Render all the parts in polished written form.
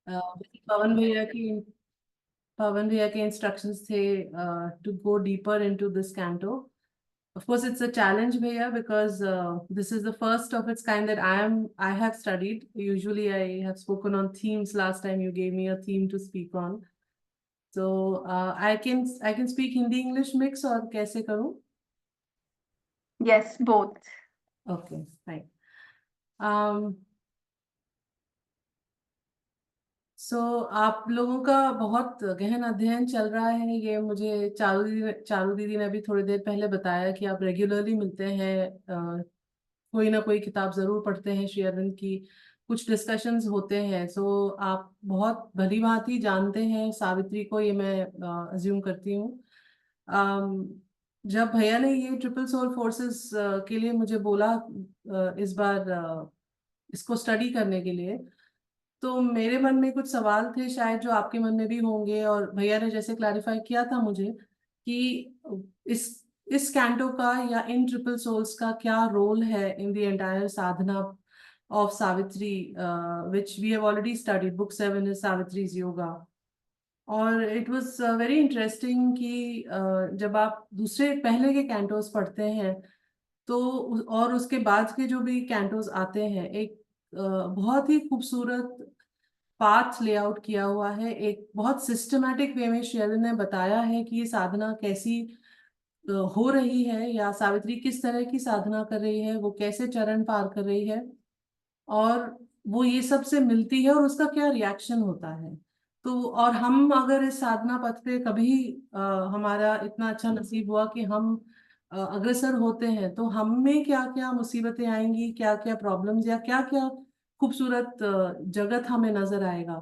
पवन भैया की पवन भैया के इंस्ट्रक्शंस थे to go deeper into this canto. Of course, it's a challenge, Bhaiya, because this is the first of its kind that I have studied. Usually, I have spoken on themes. Last time, you gave me a theme to speak on. So, I can speak Hindi English mix or कैसे करूँ? Yes, both. Okay, fine. Um, सो आप लोगों का बहुत गहन अध्ययन चल रहा है. ये मुझे चारू दीदी ने अभी थोड़ी देर पहले बताया कि आप रेगुलरली मिलते हैं, कोई ना कोई किताब जरूर पढ़ते हैं श्री अरविंद की, कुछ डिस्कशंस होते हैं. सो आप बहुत भली भांति जानते हैं सावित्री को, ये मैं अज्यूम करती हूँ. अम, जब भैया ने ये ट्रिपल सोल फोर्सेस के लिए मुझे बोला इस बार इसको स्टडी करने के लिए, तो मेरे मन में कुछ सवाल थे शायद जो आपके मन में भी होंगे, और भैया ने जैसे क्लैरिफाई किया था मुझे कि इस इस कैंटो का या इन ट्रिपल सोल्स का क्या रोल है in the entire sadhana of Savitri, which we have already studied. Book 7 is Savitri's yoga. और इट वाज वेरी इंटरेस्टिंग कि जब आप दूसरे पहले के कैंटोस पढ़ते हैं तो और उसके बाद के जो भी कैंटोस आते हैं, एक बहुत ही खूबसूरत पाथ लेआउट किया हुआ है. एक बहुत सिस्टमैटिक वे में शेरविन ने बताया है कि ये साधना कैसी हो रही है, या सावित्री किस तरह की साधना कर रही है, वो कैसे चरण पार कर रही है, और वो ये सब से मिलती है और उसका क्या रिएक्शन होता है. तो और हम अगर इस साधना पथ पे कभी हमारा इतना अच्छा नसीब हुआ कि हम अग्रसर होते हैं, तो हम में क्या क्या मुसीबतें आएंगी, क्या क्या प्रॉब्लम्स या क्या क्या खूबसूरत जगत हमें नजर आएगा,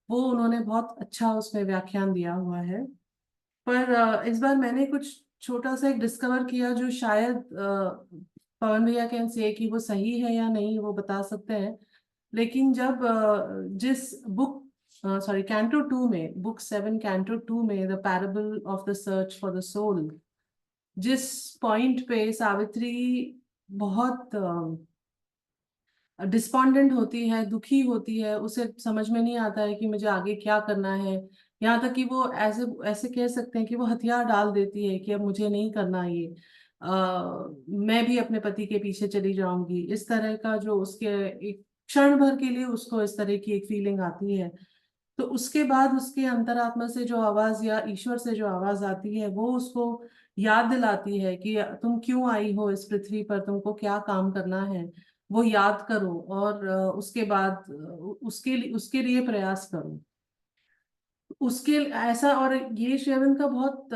वो उन्होंने बहुत अच्छा उसमें व्याख्यान दिया हुआ है. पर इस बार मैंने कुछ छोटा सा एक डिस्कवर किया जो शायद पवन भैया कैन से कि वो सही है या नहीं, वो बता सकते हैं. लेकिन जब जिस बुक सॉरी कैंटो 2 में, बुक 7 कैंटो 2 में, the parable of the search for the soul, जिस पॉइंट पे सावित्री बहुत डिस्पॉन्डेंट होती है, दुखी होती है, उसे समझ में नहीं आता है कि मुझे आगे क्या करना है. यहाँ तक कि वो ऐसे ऐसे कह सकते हैं कि वो हथियार डाल देती है कि अब मुझे नहीं करना ये, मैं भी अपने पति के पीछे चली जाऊंगी. इस तरह का जो उसके एक क्षण भर के लिए उसको इस तरह की एक फीलिंग आती है. तो उसके बाद उसके अंतरात्मा से जो आवाज या ईश्वर से जो आवाज आती है, वो उसको याद दिलाती है कि तुम क्यों आई हो इस पृथ्वी पर, तुमको क्या काम करना है, वो याद करो, और उसके बाद उसके लिए प्रयास करो. उसके ऐसा, और ये शेवन का बहुत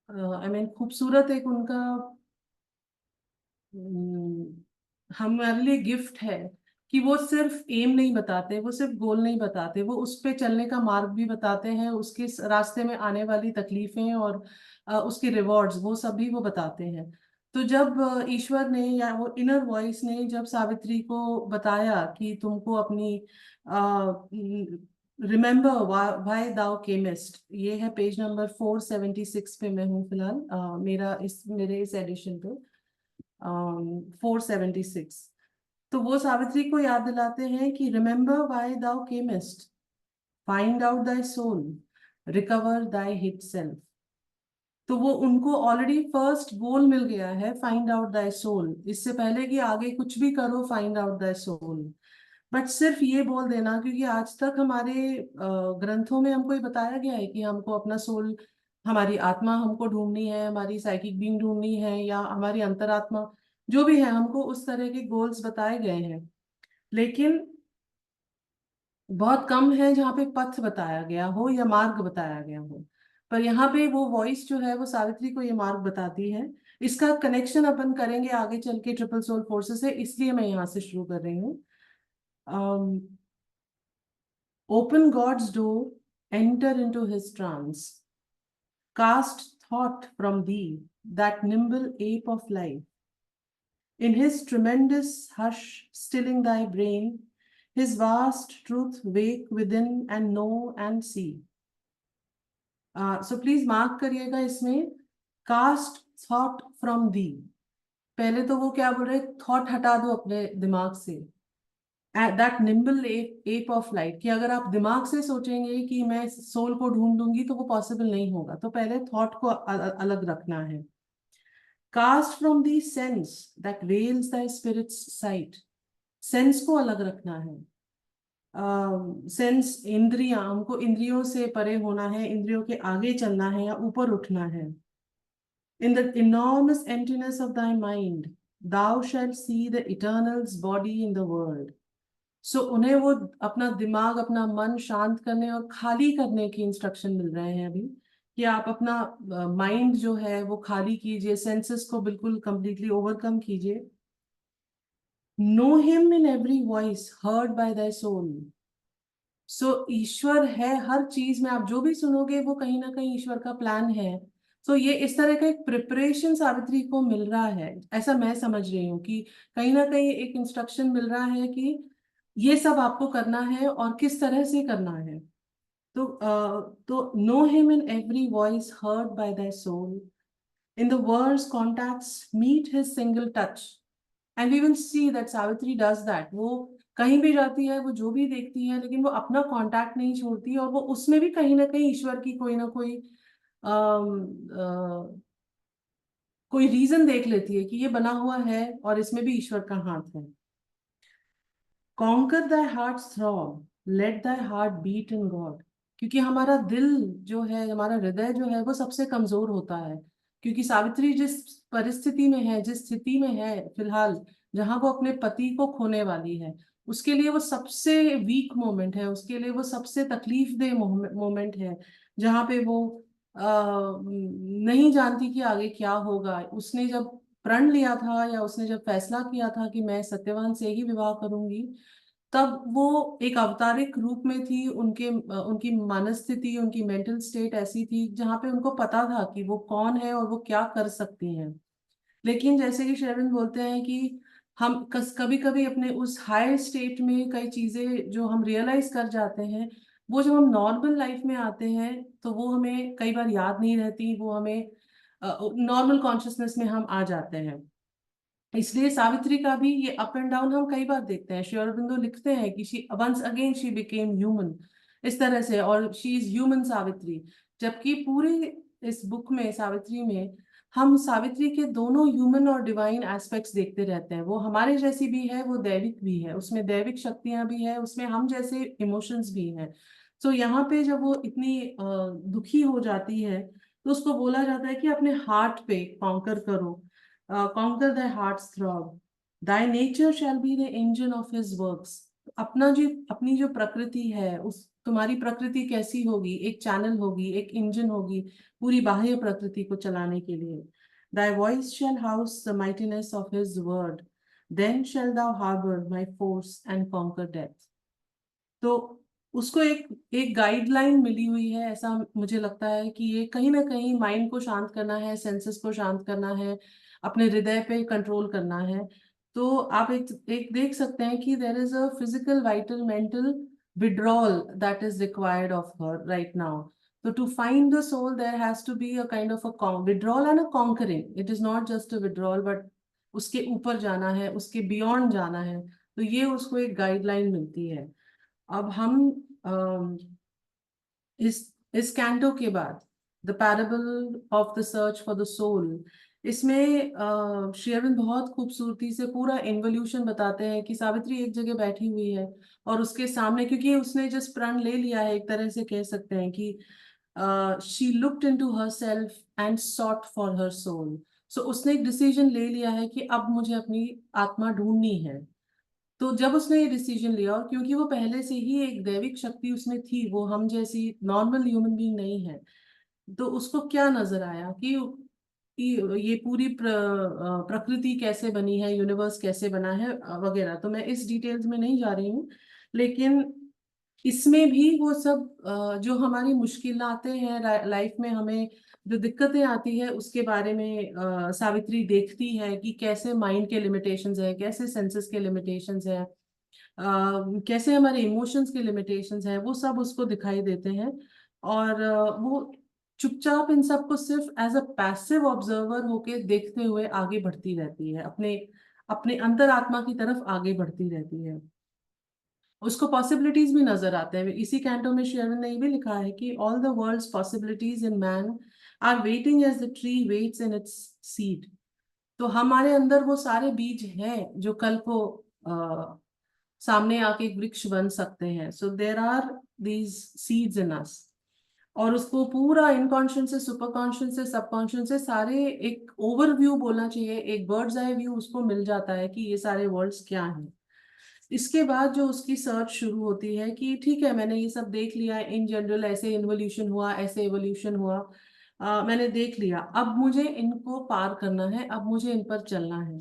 आई मीन खूबसूरत एक उनका हमारे लिए गिफ्ट है कि वो सिर्फ एम नहीं बताते, वो सिर्फ गोल नहीं बताते, वो उस पे चलने का मार्ग भी बताते हैं, उसके रास्ते में आने वाली तकलीफें और उसके रिवॉर्ड्स, वो सब भी वो बताते हैं. तो जब ईश्वर ने या वो इनर वॉइस ने जब सावित्री को बताया कि तुमको अपनी रिमेम्बर व्हाई दाउ केमिस्ट, ये है पेज नंबर 476 पे मैं हूँ फिलहाल, मेरे इस एडिशन पे 476. तो वो सावित्री को याद दिलाते हैं कि remember why thou camest, find out thy soul, recover thy hid self. तो वो उनको ऑलरेडी फर्स्ट गोल मिल गया है, फाइंड आउट दाई सोल. इससे पहले कि आगे कुछ भी करो, find out thy soul. But सिर्फ ये बोल देना, क्योंकि आज तक हमारे ग्रंथों में हमको ये बताया गया है कि हमको अपना सोल, हमारी आत्मा हमको ढूंढनी है, हमारी साइकिक बीइंग ढूंढनी है, या हमारी अंतरात्मा, जो भी है, हमको उस तरह के गोल्स बताए गए हैं. लेकिन बहुत कम है जहाँ पे पथ बताया गया हो या मार्ग बताया गया हो. पर यहाँ पे वो वॉइस जो है वो सावित्री को ये मार्ग बताती है. इसका कनेक्शन अपन करेंगे आगे चल के ट्रिपल सोल फोर्सेस से, इसलिए मैं यहाँ से शुरू कर रही हूँ. Open God's door, enter into his trance. Cast thought from thee, that nimble ape of life. In his tremendous hush, stilling thy brain, his vast truth wake within and know and see. So please mark करिएगा इसमें, cast thought from thee. पहले तो वो क्या बोल रहे, thought हटा दो अपने दिमाग से. That nimble app of light, कि अगर आप दिमाग से सोचेंगे कि मैं सोल को ढूंढ लूंगी तो वो पॉसिबल नहीं होगा, तो पहले थॉट को अलग रखना है। Cast from the sense that veils the spirit's sight, sense को अलग रखना है। सेंस इंद्रियां, हमको इंद्रियों से परे होना है, इंद्रियों के आगे चलना है या ऊपर उठना है। In the enormous emptiness of thy mind thou shalt see the eternal's body in the world। सो उन्हें वो अपना दिमाग, अपना मन शांत करने और खाली करने की इंस्ट्रक्शन मिल रहे हैं अभी, कि आप अपना माइंड जो है वो खाली कीजिए, सेंसेस को बिल्कुल कंप्लीटली ओवरकम कीजिए। Know him in every voice heard by thy soul. So ईश्वर है हर चीज में, आप जो भी सुनोगे वो कहीं ना कहीं ईश्वर का प्लान है। तो ये इस तरह का एक प्रिपरेशन सावित्री को मिल रहा है, ऐसा मैं समझ रही हूँ कि कहीं ना कहीं एक इंस्ट्रक्शन मिल रहा है कि ये सब आपको करना है और किस तरह से करना है। तो know him in every voice heard by thy soul, in the world's contacts meet his single touch. And we will see that Savitri does that. वो कहीं भी जाती है, वो जो भी देखती है, लेकिन वो अपना कांटेक्ट नहीं छोड़ती, और वो उसमें भी कहीं ना कहीं ईश्वर की कोई ना कोई कोई रीजन देख लेती है कि ये बना हुआ है और इसमें भी ईश्वर का हाथ है। Conquer thy heart throb, let thy heart beat in God. क्योंकि हमारा दिल जो है, हमारा हृदय जो है, वो सबसे कमजोर होता है। क्योंकि सावित्री जिस परिस्थिति में है, जिस स्थिति में है फिलहाल, जहां वो अपने पति को खोने वाली है, उसके लिए वो सबसे वीक मोमेंट है, उसके लिए वो सबसे तकलीफ दे मोमेंट है, जहां पे वो नहीं जानती कि आगे क्या होगा। उसने जब प्रण लिया था, या उसने जब फैसला किया था कि मैं सत्यवान से ही विवाह करूंगी, तब वो एक अवतारिक रूप में थी। उनकी मनस्थिति, उनकी मेंटल स्टेट ऐसी थी जहां पे उनको पता था कि वो कौन है और वो क्या कर सकती हैं। लेकिन जैसे कि शेरविन बोलते हैं कि हम कभी कभी अपने उस हाई स्टेट में कई चीजें जो हम रियलाइज कर जाते हैं, वो जब हम नॉर्मल लाइफ में आते हैं तो वो हमें कई बार याद नहीं रहती, वो हमें नॉर्मल कॉन्शियसनेस में हम आ जाते हैं। इसलिए सावित्री का भी ये अप एंड डाउन हम कई बार देखते हैं। श्री अरबिंदो लिखते हैं कि she once again she became human, इस तरह से, और शी इज ह्यूमन सावित्री। जबकि पूरे इस बुक में, सावित्री में, हम सावित्री के दोनों ह्यूमन और डिवाइन एस्पेक्ट्स देखते रहते हैं। वो हमारे जैसी भी है, वो दैविक भी है, उसमें दैविक शक्तियां भी है, उसमें हम जैसे इमोशंस भी हैं। तो यहाँ पे जब वो इतनी दुखी हो जाती है, तो उसको बोला जाता है कि अपने हार्ट पे कॉन्कर करो, conquer thy heart's throb, thy nature shall be the engine of his works। अपनी जो प्रकृति है, उस तुम्हारी प्रकृति कैसी होगी, एक चैनल होगी, एक इंजन होगी पूरी बाह्य प्रकृति को चलाने के लिए। thy voice shall house the mightiness of his word, then shall thou harbor my force and conquer death। तो उसको एक एक गाइडलाइन मिली हुई है, ऐसा मुझे लगता है कि ये कहीं ना कहीं माइंड को शांत करना है, सेंसेस को शांत करना है, अपने हृदय पे कंट्रोल करना है। तो आप एक देख सकते हैं कि there is a physical vital mental withdrawal that is required of her right now। So to find the soul there has to be a kind of a withdrawal and a conquering। It is not just a withdrawal, but उसके ऊपर जाना है, उसके beyond जाना है। तो ये उसको एक गाइडलाइन मिलती है। अब हम अम, इस कैंटो के बाद the parable of the search for the soul, इसमें श्री अरविंद बहुत खूबसूरती से पूरा इन्वोल्यूशन बताते हैं कि सावित्री एक जगह बैठी हुई है, और उसके सामने, क्योंकि उसने जिस प्रण ले लिया है, एक तरह से कह सकते हैं कि she looked into herself and sought for her soul. So उसने एक डिसीजन ले लिया है कि अब मुझे अपनी आत्मा ढूंढनी है। तो जब उसने ये डिसीजन लिया, और क्योंकि वो पहले से ही एक दैविक शक्ति उसमें थी, वो हम जैसी नॉर्मल ह्यूमन बीइंग नहीं है, तो उसको क्या नजर आया कि ये पूरी प्रकृति कैसे बनी है, यूनिवर्स कैसे बना है, वगैरह। तो मैं इस डिटेल्स में नहीं जा रही हूँ, लेकिन इसमें भी वो सब जो हमारी मुश्किलातें हैं लाइफ में, हमें जो दिक्कतें आती है, उसके बारे में सावित्री देखती है कि कैसे माइंड के लिमिटेशंस है, कैसे सेंसेस के लिमिटेशंस है, कैसे हमारे इमोशंस के लिमिटेशंस हैं, वो सब उसको दिखाई देते हैं। और वो चुपचाप इन सबको सिर्फ एज अ पैसिव ऑब्जर्वर होके देखते हुए आगे बढ़ती रहती है, अपने अपने अंतरात्मा की तरफ आगे बढ़ती रहती है। उसको पॉसिबिलिटीज भी नजर आते हैं। इसी कैंटो में शेरविन ने ये भी लिखा है कि all the world's possibilities in man are waiting as the tree waits in its seed. तो हमारे अंदर वो सारे बीज हैं जो कल को सामने आके एक वृक्ष बन सकते हैं। So there are these seeds in us. और उसको पूरा इनकॉन्शियस से सुपर कॉन्शियस से सबकॉन्शियस से सारे एक ओवरव्यू बोलना चाहिए, एक बर्ड्स आई व्यू उसको मिल जाता है कि ये सारे वर्ल्ड्स क्या हैं। इसके बाद जो उसकी सर्च शुरू होती है कि ठीक है, मैंने ये सब देख लिया, इन जनरल ऐसे इन्वोल्यूशन हुआ, ऐसे एवोल्यूशन हुआ, मैंने देख लिया, अब मुझे इनको पार करना है, अब मुझे इन पर चलना है।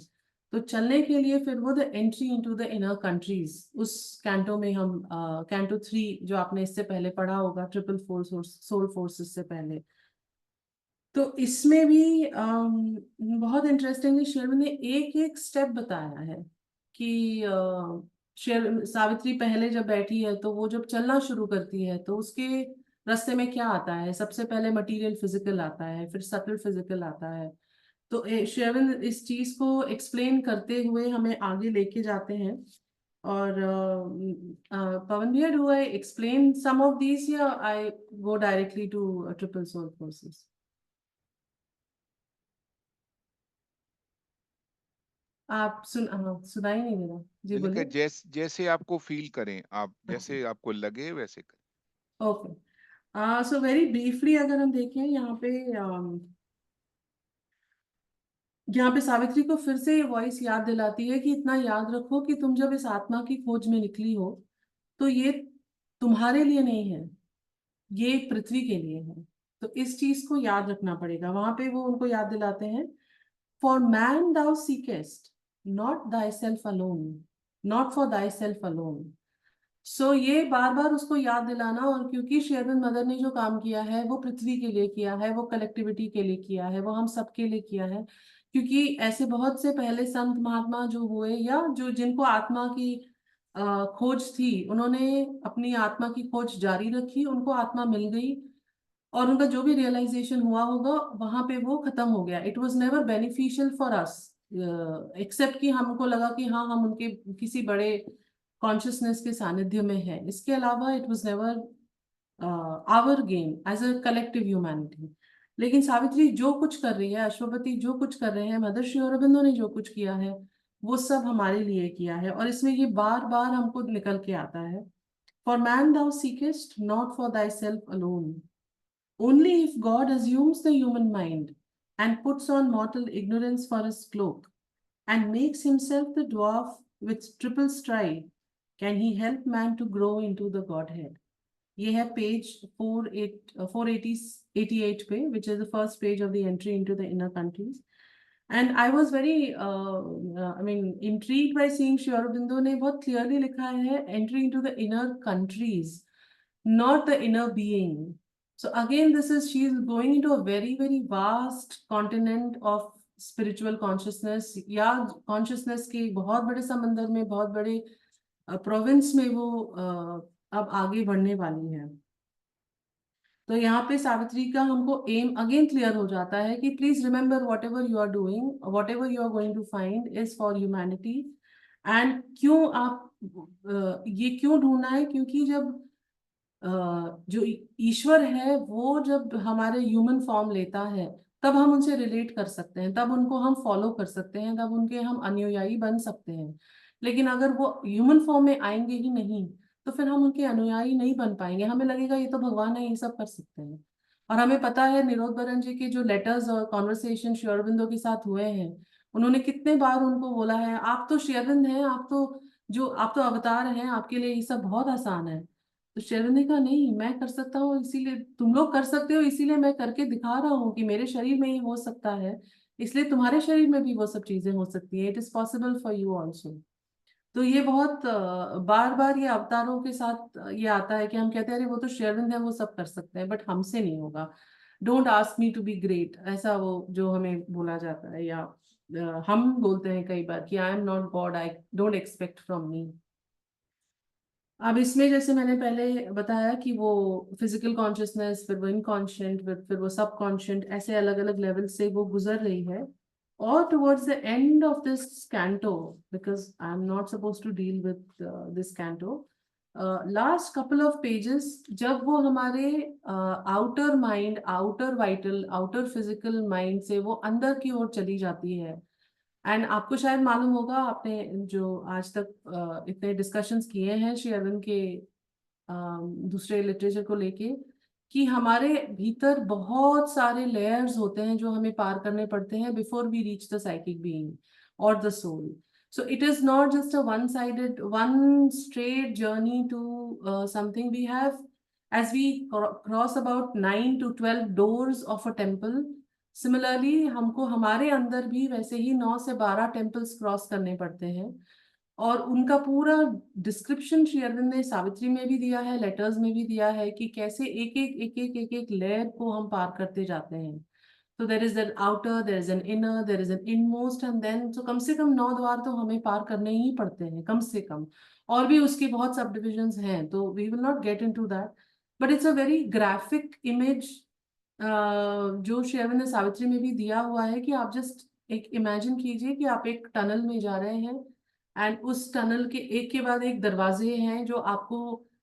तो चलने के लिए फिर वो the entry into the inner countries, उस कैंटो में हम कैंटो 3 जो आपने इससे पहले पढ़ा होगा, ट्रिपल फोर सोल फोर्सेस से पहले, तो इसमें भी बहुत इंटरेस्टिंगली शेरविन ने एक एक स्टेप बताया है कि शेर सावित्री पहले जब बैठी है तो वो जब चलना शुरू करती है तो उसके रास्ते में क्या आता है। सबसे पहले मटेरियल फिजिकल आता है, फिर सटल फिजिकल आता है। तो शेरविन इस चीज को एक्सप्लेन करते हुए हमें आगे लेके जाते हैं। और पवन भैया, do I explain some of these या I go directly to triple soul forces? आप हाँ, सुनाई नहीं दे रहा जी, मैंने कहा बोलिए। जैसे आपको फील करें, आप अच्छा, जैसे आपको लगे वैसे करें। ओके। सो वेरी ब्रीफली अगर हम देखें यहाँ पे सावित्री को फिर से ये वॉइस याद दिलाती है कि इतना याद रखो कि तुम जब इस आत्मा की खोज में निकली हो तो ये तुम्हारे लिए नहीं है, ये पृथ्वी के लिए है। तो इस चीज को याद रखना पड़ेगा। वहां पे वो उनको याद दिलाते हैं, for man thou seekest not thy self alone, not for thy self alone. So ये बार बार उसको याद दिलाना। और क्योंकि शेरविन मदर ने जो काम किया है वो पृथ्वी के लिए किया है, वो कलेक्टिविटी के लिए किया है, वो हम सबके लिए किया है। क्योंकि ऐसे बहुत से पहले संत महात्मा जो हुए या जो जिनको आत्मा की खोज थी, उन्होंने अपनी आत्मा की खोज जारी रखी, उनको आत्मा मिल गई और उनका जो भी रियलाइजेशन हुआ होगा वहां पे वो खत्म हो गया। It was never beneficial for us, except कि हमको लगा कि हाँ हम उनके किसी बड़े कॉन्शियसनेस के सानिध्य में है। इसके अलावा it was never our game as a collective humanity. लेकिन सावित्री जो कुछ कर रही है, अश्वपति जो कुछ कर रहे हैं, मदर श्री अरबिंदो ने जो कुछ किया है, वो सब हमारे लिए किया है। और इसमें ये बार बार हमको निकल के आता है, for man thou seekest not for thy self alone. Only if God assumes the human mind and puts on mortal ignorance for his cloak and makes himself the dwarf with triple stripe can he help man to grow into the Godhead. ये है page 488 पे, which is the first page of the entry into the inner countries. And I was very, I mean, intrigued by seeing Sri Aurobindo ने बहुत clearly लिखा है entry into the inner countries, not the inner being. So again, this is she is going into a very, very vast continent of spiritual consciousness या consciousness के बहुत बड़े समंदर में, बहुत बड़े प्रोविंस में वो अब आगे बढ़ने वाली है। तो यहाँ पे सावित्री का हमको एम अगेन क्लियर हो जाता है कि please remember whatever you are doing, whatever you are going to find is for humanity. And क्यों आप ये क्यों ढूंढना है? क्योंकि जब जो ईश्वर है वो जब हमारे ह्यूमन फॉर्म लेता है तब हम उनसे रिलेट कर सकते हैं, तब उनको हम फॉलो कर सकते हैं, तब उनके हम अनुयायी बन सकते हैं। लेकिन अगर वो ह्यूमन फॉर्म में आएंगे ही नहीं तो फिर हम उनके अनुयायी नहीं बन पाएंगे। हमें लगेगा ये तो भगवान है, ये सब कर सकते हैं। और हमें पता है निरोध बरन जी के जो लेटर्स और कॉन्वर्सेशन श्री अरविंदो के साथ हुए हैं, उन्होंने कितने बार उनको बोला है, आप तो श्री अरविंद हैं, आप तो अवतार हैं, आपके लिए ये सब बहुत आसान है। तो शेरविंद ने कहा नहीं, मैं कर सकता हूँ, इसीलिए तुम लोग कर सकते हो, इसीलिए मैं करके दिखा रहा हूँ कि मेरे शरीर में ये हो सकता है, इसलिए तुम्हारे शरीर में भी वो सब चीजें हो सकती है। It is possible for you also. तो ये बहुत बार बार ये अवतारों के साथ ये आता है कि हम कहते हैं अरे वो तो शेरविंद है, वो सब कर सकते हैं, बट हमसे नहीं होगा। Don't ask me to be great, ऐसा वो जो हमें बोला जाता है, या हम बोलते हैं कई बार कि आई am not God, I don't expect from me. अब इसमें जैसे मैंने पहले बताया कि वो फिजिकल कॉन्शियसनेस, फिर वो इनकॉन्शियंट, फिर वो सब कॉन्शियंट, ऐसे अलग अलग लेवल से वो गुजर रही है। और towards the end of this canto, because I am not suppose to deal with this canto, last couple of pages, जब वो हमारे outer mind, outer vital, outer physical mind से वो अंदर की ओर चली जाती है। एंड आपको शायद मालूम होगा, आपने जो आज तक इतने डिस्कशंस किए हैं श्री अरविंद के दूसरे लिटरेचर को लेके, कि हमारे भीतर बहुत सारे लेयर्स होते हैं जो हमें पार करने पड़ते हैं before we reach the psychic being और the soul. So it is not just a one-sided, one straight journey to something. We have, as we cross about 9 to 12 doors of a temple, similarly हमको हमारे अंदर भी वैसे ही 9 से 12 temples cross करने पड़ते हैं. और उनका पूरा डिस्क्रिप्शन श्री अरविंद ने सावित्री में भी दिया है, लेटर्स में भी दिया है, कि कैसे एक एक लेयर को हम पार करते जाते हैं. तो there is an outer, there is an inner, there is an inmost, and then तो कम से कम 9 द्वार तो हमें पार करने ही पड़ते हैं, कम से कम. और भी उसके बहुत सब डिविजन्स हैं, तो we will not get into that. But it's a very graphic image जो श्री अरविंद ने सावित्री में भी दिया हुआ है, कि आप जस्ट एक इमेजिन कीजिए कि आप एक टनल में जा रहे हैं, एंड उस टनल के एक के बाद एक दरवाजे हैं जो आपको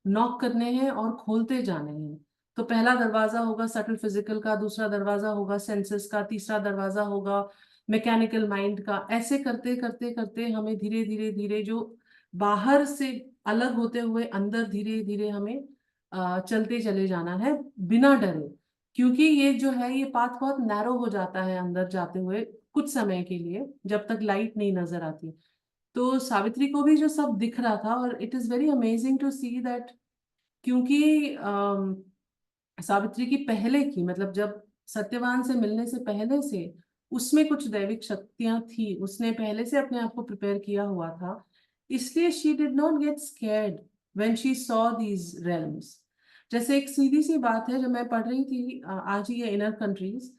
नॉक करने हैं और खोलते जाने हैं. तो पहला दरवाजा होगा सटल फिजिकल का, दूसरा दरवाजा होगा सेंसेस का, तीसरा दरवाजा होगा मैकेनिकल माइंड का. ऐसे करते करते करते हमें धीरे धीरे धीरे जो बाहर से अलग होते हुए अंदर धीरे धीरे हमें चलते चले जाना है, बिना डरे. क्योंकि ये जो है, ये पाथ बहुत नैरो हो जाता है अंदर जाते हुए कुछ समय के लिए, जब तक लाइट नहीं नजर आती. तो सावित्री को भी जो सब दिख रहा था, और it is very amazing to see that, क्योंकि सावित्री की पहले की, मतलब जब सत्यवान से मिलने से पहले से उसमें कुछ दैविक शक्तियां थी, उसने पहले से अपने आप को प्रिपेयर किया हुआ था. इसलिए she did not get scared when she saw these realms. जैसे एक सीधी सी बात है, जब मैं पढ़ रही थी आज ही ये इनर कंट्रीज.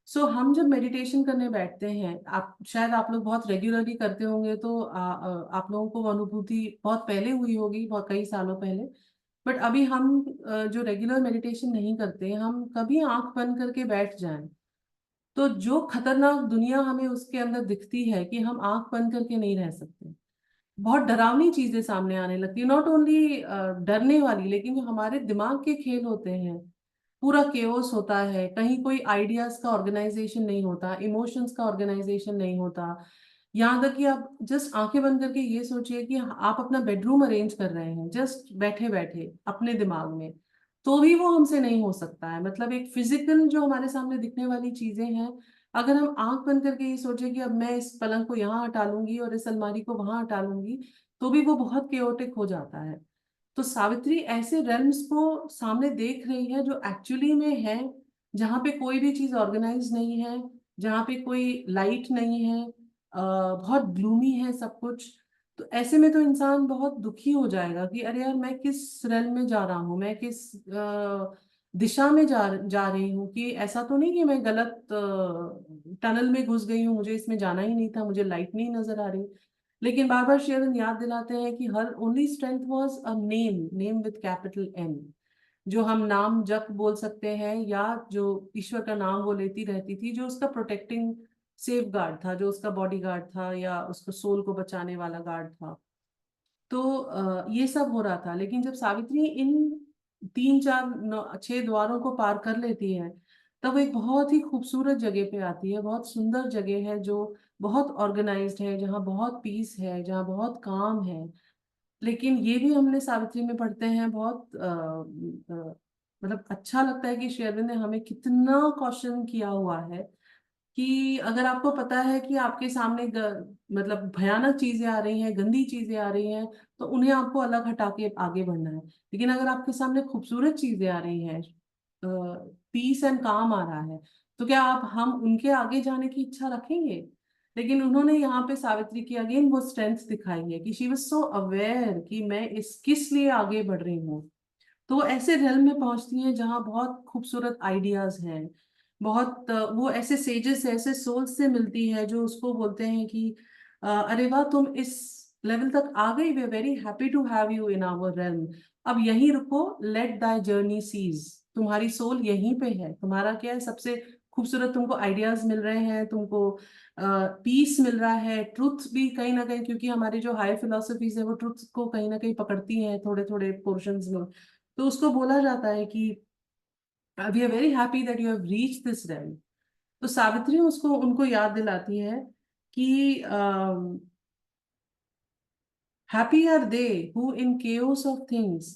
हम जब मेडिटेशन करने बैठते हैं, आप शायद आप लोग बहुत रेगुलरली करते होंगे, तो आप लोगों को वो अनुभूति बहुत पहले हुई होगी, बहुत कई सालों पहले. बट अभी हम जो रेगुलर मेडिटेशन नहीं करते, हम कभी आंख बंद करके बैठ जाएं, तो जो खतरनाक दुनिया हमें उसके अंदर दिखती है, कि हम आंख बंद करके नहीं रह सकते. बहुत डरावनी चीजें सामने आने लगती है, नॉट ओनली डरने वाली, लेकिन जो हमारे दिमाग के खेल होते हैं, पूरा केओस होता है. कहीं कोई आइडियाज का ऑर्गेनाइजेशन नहीं होता, इमोशंस का ऑर्गेनाइजेशन नहीं होता. यहाँ तक कि आप जस्ट आंखें बंद करके ये सोचिए कि आप अपना बेडरूम अरेंज कर रहे हैं जस्ट बैठे बैठे अपने दिमाग में, तो भी वो हमसे नहीं हो सकता है. मतलब एक फिजिकल जो हमारे सामने दिखने वाली चीजें हैं, अगर हम आंख बंद करके ये सोचे कि अब मैं इस पलंग को यहाँ हटा लूंगी और इस अलमारी को वहां हटा लूंगी, तो भी वो बहुत केओटिक हो जाता है. तो सावित्री ऐसे रेल्म्स को सामने देख रही है जो एक्चुअली में है, जहाँ पे कोई भी चीज ऑर्गेनाइज नहीं है, जहाँ पे कोई लाइट नहीं है, बहुत ग्लूमी है सब कुछ. तो ऐसे में तो इंसान बहुत दुखी हो जाएगा कि अरे यार, मैं किस रेल में जा रहा हूँ, मैं किस दिशा में जा रही हूँ, कि ऐसा तो नहीं कि मैं गलत टनल में घुस गई हूँ, मुझे इसमें जाना ही नहीं था, मुझे लाइट नहीं नजर आ रही. लेकिन बार बार शेरन याद दिलाते हैं कि her only strength was a name, name with capital N. जो हम नाम जप बोल सकते हैं, या जो ईश्वर का नाम वो लेती रहती थी, जो उसका प्रोटेक्टिंग सेफ गार्ड था, जो उसका बॉडी गार्ड था, या उसको सोल को बचाने वाला गार्ड था. तो ये सब हो रहा था. लेकिन जब सावित्री इन 3 4 6 द्वारों को पार कर लेती है, तब वो एक बहुत ही खूबसूरत जगह पे आती है, बहुत सुंदर जगह है, जो बहुत ऑर्गेनाइज्ड है, जहाँ बहुत पीस है, जहाँ बहुत काम है. लेकिन ये भी हमने सावित्री में पढ़ते हैं, बहुत मतलब अच्छा लगता है कि शेरविन ने हमें कितना कॉशन किया हुआ है, कि अगर आपको पता है कि आपके सामने मतलब भयानक चीजें आ रही हैं, गंदी चीजें आ रही हैं, तो उन्हें आपको अलग हटा के आगे बढ़ना है. लेकिन अगर आपके सामने खूबसूरत चीजें आ रही हैं, पीस एंड काम आ रहा है, तो क्या आप हम उनके आगे जाने की इच्छा रखेंगे? लेकिन उन्होंने यहाँ पे सावित्री की अगेन वो स्ट्रेंथ दिखाई है, कि शी वाज सो अवेयर कि मैं इस किस लिए आगे बढ़ रही हूँ. तो वो ऐसे रेल में पहुंचती हैं जहाँ बहुत खूबसूरत आइडियाज हैं, बहुत वो ऐसे सेजेस से, ऐसे सोल्स से मिलती है, जो उसको बोलते हैं कि अरे वाह, तुम इस लेवल तक आ गई, we very happy to have you in our realm. अब यहीं रुको, लेट दाई जर्नी सीज. तुम्हारी सोल यहीं पे है, तुम्हारा क्या है, सबसे खूबसूरत तुमको आइडियाज मिल रहे हैं, तुमको पीस मिल रहा है, ट्रुथ भी कहीं ना कहीं, क्योंकि हमारी जो हाई फिलोसफीज है वो ट्रुथ को कहीं ना कहीं पकड़ती हैं थोड़े थोड़े पोर्शंस में। तो उसको बोला जाता है कि we are very happy that you have reach this realm. तो सावित्री उसको उनको याद दिलाती है कि happy are they who in chaos of things,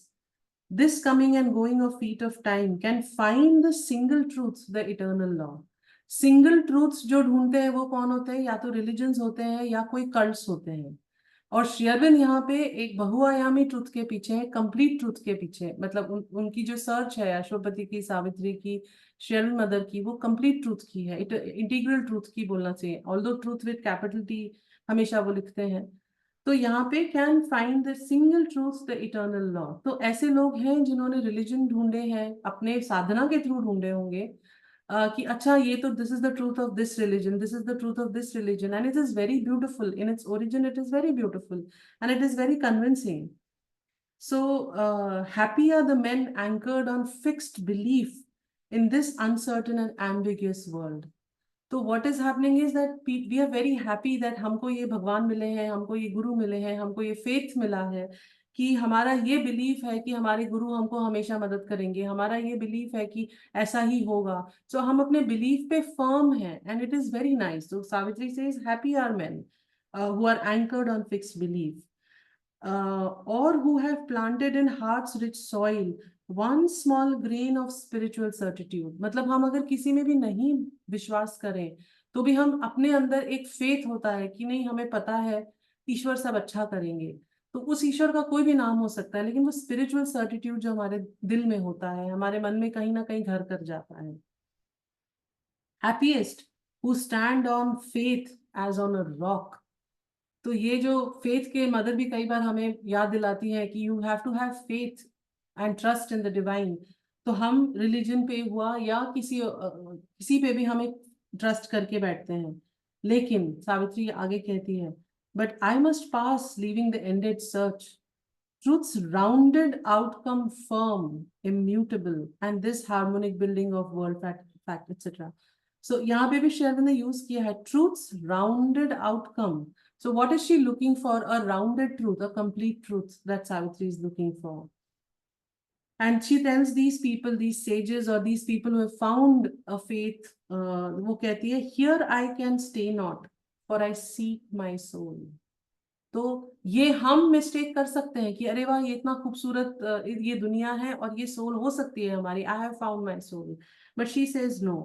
this coming and going of feet of time, can find the single truth, the eternal law। Single truths जो ढूंढते हैं वो कौन होते हैं? या तो रिलीजन्स होते हैं या कोई कल्ट्स होते हैं। और शेरविन यहाँ पे एक बहुआयामी ट्रुथ के पीछे है, कंप्लीट ट्रुथ के पीछे, मतलब उनकी जो सर्च है अश्वपति की, सावित्री की, शेरविन मदर की, वो कंप्लीट ट्रुथ की है, इंटीग्रल ट्रुथ की बोलना चाहिए, although truth with capital T हमेशा वो लिखते हैं। तो यहाँ पे can find the single truth the eternal law. तो ऐसे लोग हैं जिन्होंने रिलीजन ढूंढे हैं, अपने साधना के थ्रू ढूंढे होंगे कि अच्छा ये तो this is the truth of this religion, this is the truth of this religion, and it is very beautiful in its origin, it is very beautiful and it is very convincing. So, happy are the men anchored on fixed belief in this uncertain and ambiguous world। तो what is happening is that we are very happy that हमको ये भगवान मिले हैं, हमको ये गुरु मिले हैं, हमको ये फेथ मिला है कि हमारा ये बिलीफ है कि हमारे गुरु हमको हमेशा मदद करेंगे, हमारा ये बिलीफ है कि ऐसा ही होगा। सो हम अपने बिलीफ पे फर्म हैं and it is very nice. तो Savitri says happy are men who are anchored on fixed belief or who have planted in heart's rich soil one small grain of spiritual certitude। मतलब हम अगर किसी में भी नहीं विश्वास करें तो भी हम अपने अंदर एक फेथ होता है कि नहीं, हमें पता है ईश्वर सब अच्छा करेंगे। तो उस ईश्वर का कोई भी नाम हो सकता है, लेकिन वो स्पिरिचुअल सर्टिट्यूड जो हमारे दिल में होता है, हमारे मन में कहीं ना कहीं घर कर जाता है। Happiest who stand on faith as on a rock. तो ये जो फेथ के मदर भी कई बार हमें याद दिलाती है कि you have to have faith and trust in the divine. तो हम रिलीजन पे हुआ या किसी पे भी हमें ट्रस्ट करके बैठते हैं, लेकिन सावित्री आगे कहती है but I must pass leaving the ended search, truth's rounded outcome firm, immutable, and this harmonic building of world fact etc। So यहाँ पे भी शेरविन ने यूज किया है truth's rounded outcome। So what is she looking for? A rounded truth, a complete truth that Savitri is looking for। And she tells these people, these sages or these people who have found a faith, वो कहती है here I can stay not, for I seek my soul। तो ये हम mistake कर सकते हैं कि अरे वाह ये इतना खूबसूरत ये दुनिया है और ये सोल हो सकती है हमारी, I have found my soul, but she says no.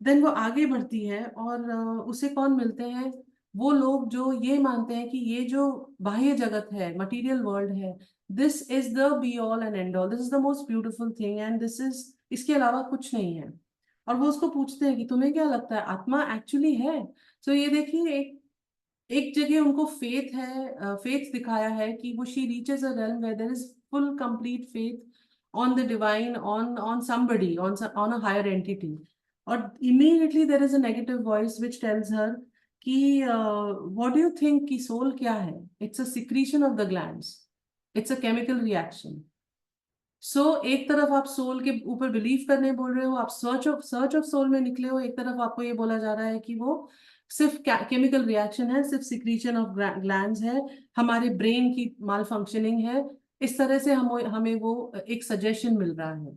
Then वो आगे बढ़ती है और उसे कौन मिलते हैं? वो लोग जो ये मानते हैं कि ये जो बाह्य जगत है, मटेरियल वर्ल्ड है, this is the be all and and all, this is the most beautiful thing and this is, इसके अलावा कुछ नहीं है। और वो उसको पूछते हैं कि तुम्हें क्या लगता है आत्मा एक्चुअली है? तो ये देखिए एक जगह उनको फेथ है, फेथ दिखाया है कि वो she reaches a realm where there is full complete faith on the divine, on somebody, on a higher entity. और immediately there is a negative voice which tells her कि व्हाट डू यू थिंक कि soul क्या है? It's a secretion of the glands, it's a chemical reaction. So एक तरफ आप soul के ऊपर बिलीव करने बोल रहे हो, आप सर्च ऑफ सोल में निकले हो, एक तरफ आपको ये बोला जा रहा है कि वो सिर्फ केमिकल रिएक्शन है, सिर्फ सिक्रीशन ऑफ ग्लैंड्स है, हमारे ब्रेन की माल फंक्शनिंग है। इस तरह से हमें वो एक सजेशन मिल रहा है।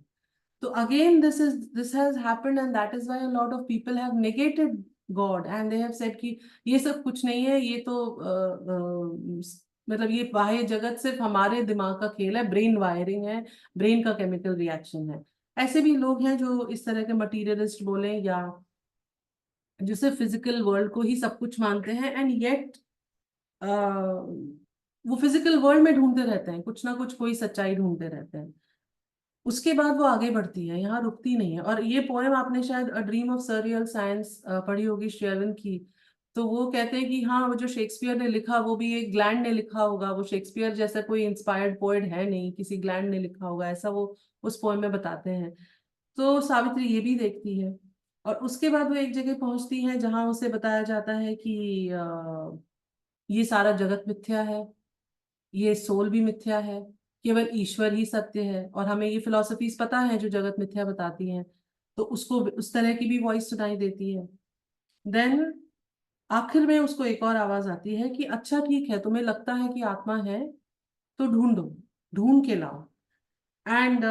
तो again this has happened and that is why a lot of people have negated God and they have said कि ये सब कुछ नहीं है, ये तो मतलब ये बाह्य जगत सिर्फ हमारे दिमाग का खेल है, ब्रेन वायरिंग है, ब्रेन का केमिकल रिएक्शन है। ऐसे भी लोग हैं जो इस तरह के मटीरियलिस्ट बोले या जो सिर्फ फिजिकल वर्ल्ड को ही सब कुछ मानते हैं एंड येट वो फिजिकल वर्ल्ड में ढूंढते रहते हैं कुछ ना कुछ, कोई सच्चाई ढूंढते रहते हैं। उसके बाद वो आगे बढ़ती है, यहाँ रुकती नहीं है। और ये पोएम आपने शायद a dream of surreal science पढ़ी होगी शेरविन की। तो वो कहते हैं कि हाँ वो जो शेक्सपियर ने लिखा वो भी एक ग्लैंड ने लिखा होगा, वो शेक्सपियर जैसा कोई इंस्पायर्ड पोएट है नहीं, किसी ग्लैंड ने लिखा होगा, ऐसा वो उस पोएम में बताते हैं। तो सावित्री ये भी देखती है और उसके बाद वो एक जगह पहुंचती है जहां उसे बताया जाता है कि ये सारा जगत मिथ्या है, ये सोल भी मिथ्या है, केवल ईश्वर ही सत्य है। और हमें ये फिलोसफीज पता है जो जगत मिथ्या बताती हैं। तो उसको उस तरह की भी वॉइस सुनाई देती है। देन आखिर में उसको एक और आवाज आती है कि अच्छा ठीक है, तुम्हें लगता है कि आत्मा है तो ढूंढो, ढूंढ के लाओ। एंड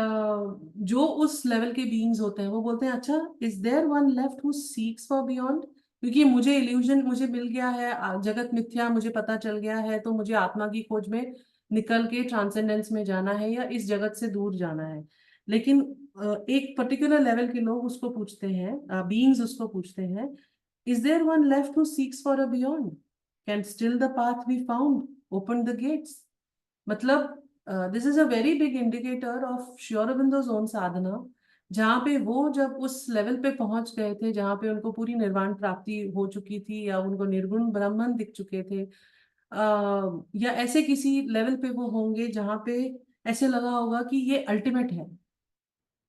जो उस लेवल के बीइंग्स होते हैं वो बोलते हैं अच्छा, is there one left who seeks for beyond, क्योंकि मुझे इल्यूजन मुझे मिल गया है, जगत मिथ्या मुझे पता चल गया है, तो मुझे आत्मा की खोज में निकल के ट्रांसेंडेंस में जाना है या इस जगत से दूर जाना है। लेकिन एक पर्टिकुलर लेवल के लोग उसको पूछते हैं, बीइंग्स उसको पूछते हैं, is there one left who seeks for a beyond, can still the path be found, open the gates. मतलब this is a very big indicator of Shri Aurobindo's own sadhana, जहाँ पे वो जब उस लेवल पे पहुंच गए थे जहाँ पे उनको पूरी निर्वाण प्राप्ति हो चुकी थी या उनको निर्गुण ब्रह्मन दिख चुके थे, या ऐसे किसी लेवल पे वो होंगे जहाँ पे ऐसे लगा होगा कि ये अल्टीमेट है,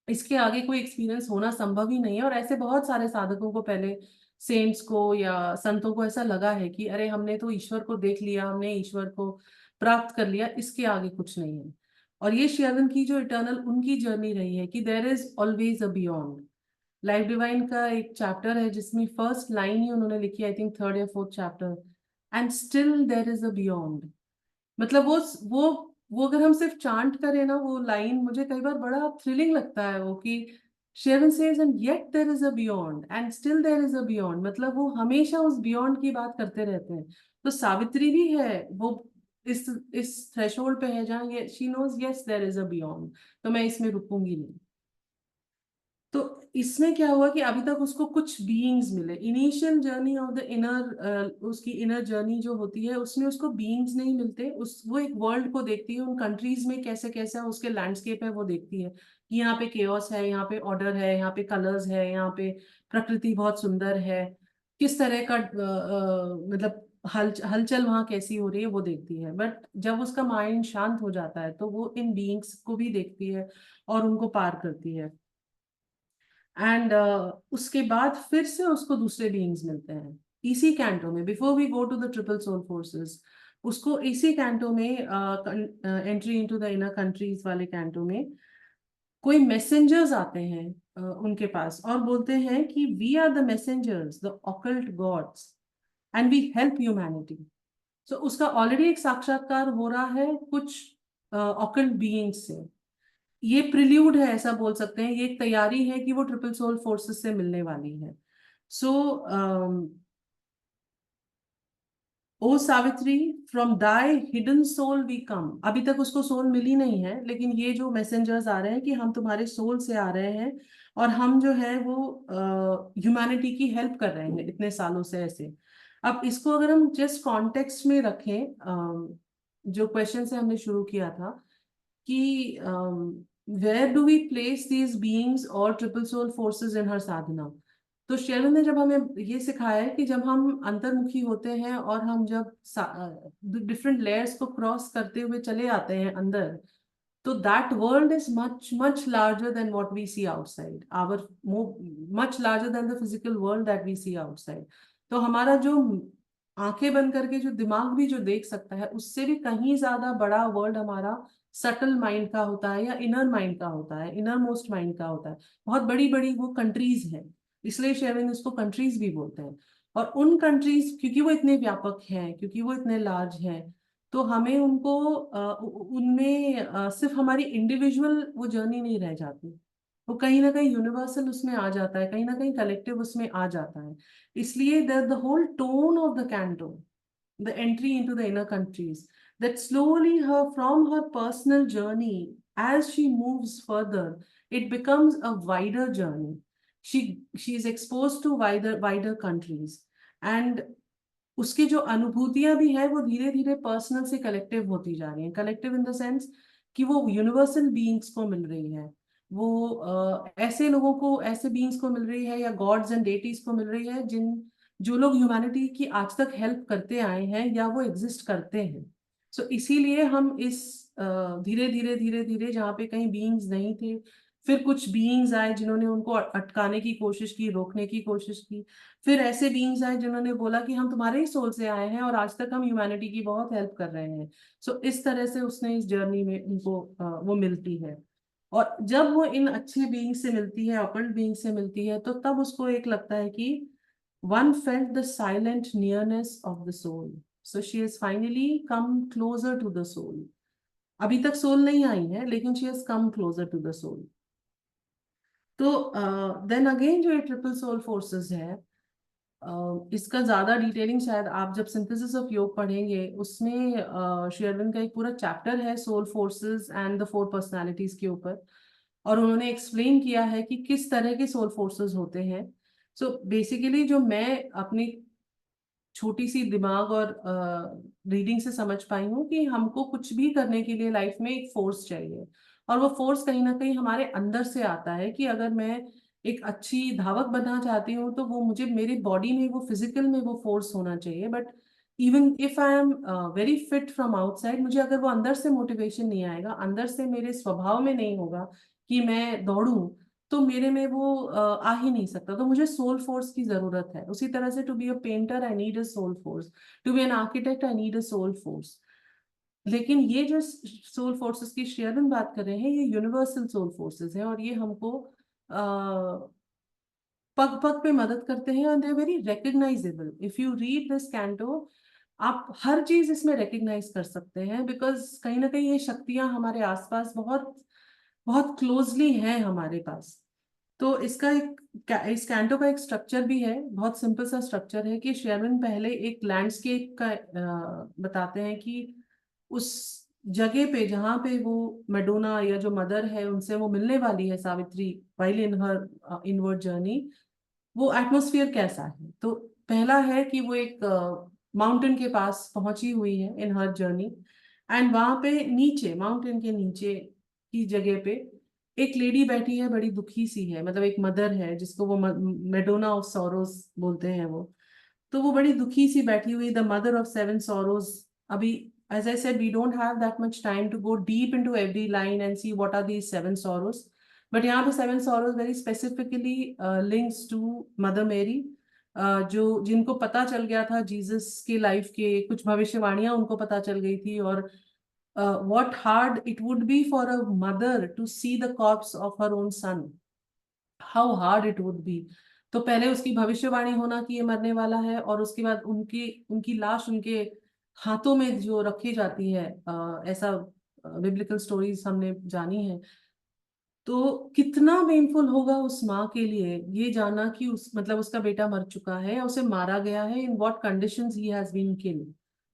इसके आगे कोई एक्सपीरियंस होना संभव ही नहीं है। और ऐसे बहुत सारे साधकों को पहले, सेंट्स को या संतों को ऐसा लगा है कि अरे हमने तो ईश्वर को देख लिया, हमने ईश्वर को प्राप्त कर लिया, इसके आगे कुछ नहीं है। और ये श्री अरविंद की जो इटर्नल उनकी जर्नी रही है कि there is always a beyond. Life divine का एक चैप्टर है जिसमें फर्स्ट लाइन ही उन्होंने लिखी, आई थिंक थर्ड या fourth chapter, and still there is a beyond. मतलब वो अगर हम सिर्फ चांट करें ना, वो लाइन मुझे कई बार बड़ा थ्रिलिंग लगता है वो, कि शेरवन says and yet there is a beyond and still there is a beyond. मतलब वो हमेशा उस बियॉन्ड की बात करते रहते हैं। तो सावित्री भी है, वो इस थ्रेशोल्ड पे है जहाँ ये she knows yes there is a beyond, तो मैं इसमें रुकूंगी नहीं। तो इसमें क्या हुआ कि अभी तक उसको कुछ बीइंग्स मिले, initial journey of the inner, उसकी इनर जर्नी जो होती है उसमें उसको बीइंग्स नहीं मिलते। उस वो एक वर्ल्ड को देखती है, उन कंट्रीज में कैसे कैसा उसके लैंडस्केप है वो देखती है कि यहाँ पे केओस है, यहाँ पे ऑर्डर है, यहाँ पे कलर्स है, यहाँ पे प्रकृति बहुत सुंदर है, किस तरह का मतलब हलचल वहाँ कैसी हो रही है वो देखती है। बट जब उसका माइंड शांत हो जाता है तो वो इन बीइंग्स को भी देखती है और उनको पार करती है। एंड उसके बाद फिर से उसको दूसरे बीइंग्स मिलते हैं इसी कैंटो में, before we go to the triple soul forces. उसको इसी कैंटो में, entry into the inner countries वाले कैंटो में, कोई मैसेंजर्स आते हैं उनके पास और बोलते हैं कि we are the messengers, the occult gods, and we help humanity. So उसका ऑलरेडी एक साक्षात्कार हो रहा है कुछ ऑकल्ट बीइंग्स से। ये प्रिल्यूड है ऐसा बोल सकते हैं, ये एक तैयारी है कि वो ट्रिपल सोल फोर्सेस से मिलने वाली है। So O Savitri, from thy hidden soul we come. अभी तक उसको सोल मिली नहीं है, लेकिन ये जो मैसेंजर्स आ रहे हैं कि हम तुम्हारे सोल से आ रहे हैं और हम जो है वो ह्यूमैनिटी की हेल्प कर रहे हैं इतने सालों से ऐसे। अब इसको अगर हम जस्ट कॉन्टेक्स्ट में रखें, जो क्वेश्चन से हमने शुरू किया था कि where do we place these beings और triple soul forces in her sadhana. तो शेरविंद ने जब हमें ये सिखाया है कि जब हम अंतर्मुखी होते हैं और हम जब डिफरेंट लेयर्स को क्रॉस करते हुए चले आते हैं अंदर, तो that world is much much larger than what we see outside our, much larger than the physical world that we see outside. तो हमारा जो आंखें बंद करके जो दिमाग भी जो देख सकता है, उससे भी कहीं ज्यादा बड़ा वर्ल्ड हमारा सटल माइंड का होता है या इनर माइंड का होता है, इनर मोस्ट माइंड का होता है। बहुत बड़ी बड़ी वो कंट्रीज हैं, इसलिए शेरविन इसको कंट्रीज भी बोलते हैं। और उन कंट्रीज क्योंकि वो इतने व्यापक हैं, क्योंकि वो इतने लार्ज हैं, तो हमें उनको उनमें सिर्फ हमारी इंडिविजुअल वो जर्नी नहीं रह जाती, वो कहीं ना कहीं यूनिवर्सल उसमें आ जाता है, कहीं ना कहीं कलेक्टिव उसमें आ जाता है। इसलिए the whole tone of the canto, the entry into the inner countries, that slowly her from her personal journey, as she moves further, it becomes a wider journey. She is exposed to wider countries, and उसकी जो अनुभूतियां भी है वो धीरे धीरे personal से collective होती जा रही हैं। कलेक्टिव इन द सेंस कि वो यूनिवर्सल बीइंग्स को मिल रही है, वो ऐसे लोगों को, ऐसे बीइंग्स को मिल रही है या गॉड्स एंड डेटीज को मिल रही है जिन जो लोग ह्यूमैनिटी की आज तक हेल्प करते आए हैं या वो एग्जिस्ट करते हैं। सो इसीलिए हम इस धीरे धीरे धीरे धीरे जहाँ पे कहीं बीइंग्स नहीं थे, फिर कुछ बीइंग्स आए जिन्होंने उनको अटकाने की कोशिश की, रोकने की कोशिश की। फिर ऐसे बीइंग्स आए जिन्होंने बोला कि हम तुम्हारे ही सोल से आए हैं और आज तक हम ह्यूमैनिटी की बहुत हेल्प कर रहे हैं। सो इस तरह से उसने इस जर्नी में उनको वो मिलती है। और जब वो इन अच्छे बीइंग से मिलती है, ऑकल्ट बीइंग से मिलती है, तो तब उसको एक लगता है कि one felt the silent nearness of the soul, so she has finally come closer to the soul. अभी तक सोल नहीं आई है, लेकिन she has come closer to the soul. तो देन अगेन जो ये ट्रिपल सोल फोर्सेस है, इसका ज्यादा डिटेलिंग शायद आप जब सिंथेसिस ऑफ योग पढ़ेंगे उसमें श्री अरविंद का एक पूरा चैप्टर है soul forces and the four personalities के ऊपर, और उन्होंने एक्सप्लेन किया है कि किस तरह के सोल फोर्सेस होते हैं। सो बेसिकली जो मैं अपनी छोटी सी दिमाग और रीडिंग से समझ पाई हूँ कि हमको कुछ भी करने के लिए लाइफ में एक फोर्स चाहिए, और वो फोर्स कहीं ना कहीं हमारे अंदर से आता है। कि अगर मैं एक अच्छी धावक बनना चाहती हूँ तो वो मुझे मेरे बॉडी में, वो फिजिकल में वो फोर्स होना चाहिए, but even if I am very fit from outside, मुझे अगर वो अंदर से मोटिवेशन नहीं आएगा, अंदर से मेरे स्वभाव में नहीं होगा कि मैं दौड़ूं, तो मेरे में वो आ ही नहीं सकता। तो मुझे सोल फोर्स की जरूरत है। उसी तरह से to be a painter I need a soul force, to be an architect I need a soul force. लेकिन ये जो सोल फोर्सेस की शेयरन बात कर रहे हैं, ये यूनिवर्सल सोल फोर्सेस हैं, और ये हमको पग पग पे मदद करते हैं, and they are very recognisable. If you read this canto, आप हर चीज इसमें रिकग्नाइज कर सकते हैं, बिकॉज कहीं ना कहीं ये शक्तियां हमारे आसपास बहुत बहुत क्लोजली हैं हमारे पास। तो इसका इस कैंटो का एक स्ट्रक्चर भी है, बहुत सिंपल सा स्ट्रक्चर है। कि शेरविन पहले एक लैंडस्केप का बताते हैं कि उस जगह पे जहाँ पे वो मेडोना या जो मदर है उनसे वो मिलने वाली है, Savitri, while in her inward journey, वो एटमोसफियर कैसा है। तो पहला है कि वो एक माउंटेन के पास पहुंची हुई है इन हर जर्नी, एंड वहां पे नीचे, माउंटेन के नीचे की जगह पे एक लेडी बैठी है, बड़ी दुखी सी है, मतलब एक मदर है जिसको वो मेडोना ऑफ सॉरोज बोलते हैं वो। तो वो बड़ी दुखी सी बैठी हुई, the mother of seven sorrows. अभी as I said, we don't have that much time to go deep into every line and see what are these seven sorrows, but यहाँ पे seven sorrows very specifically links to mother Mary, जो जिनको पता चल गया था Jesus की life के कुछ भविष्यवाणियां उनको पता चल गई थी, और what hard it would be for a mother to see the corpse of her own son, how hard it would be। तो पहले उसकी भविष्यवाणी होना कि ये मरने वाला है, और उसके बाद उनकी उनकी लाश उनके हाथों में जो रखी जाती है, ऐसा बिब्लिकल स्टोरीज हमने जानी है। तो कितना पेनफुल होगा उस माँ के लिए ये जानना कि उस मतलब उसका बेटा मर चुका है, उसे मारा गया है, in what conditions he has been killed,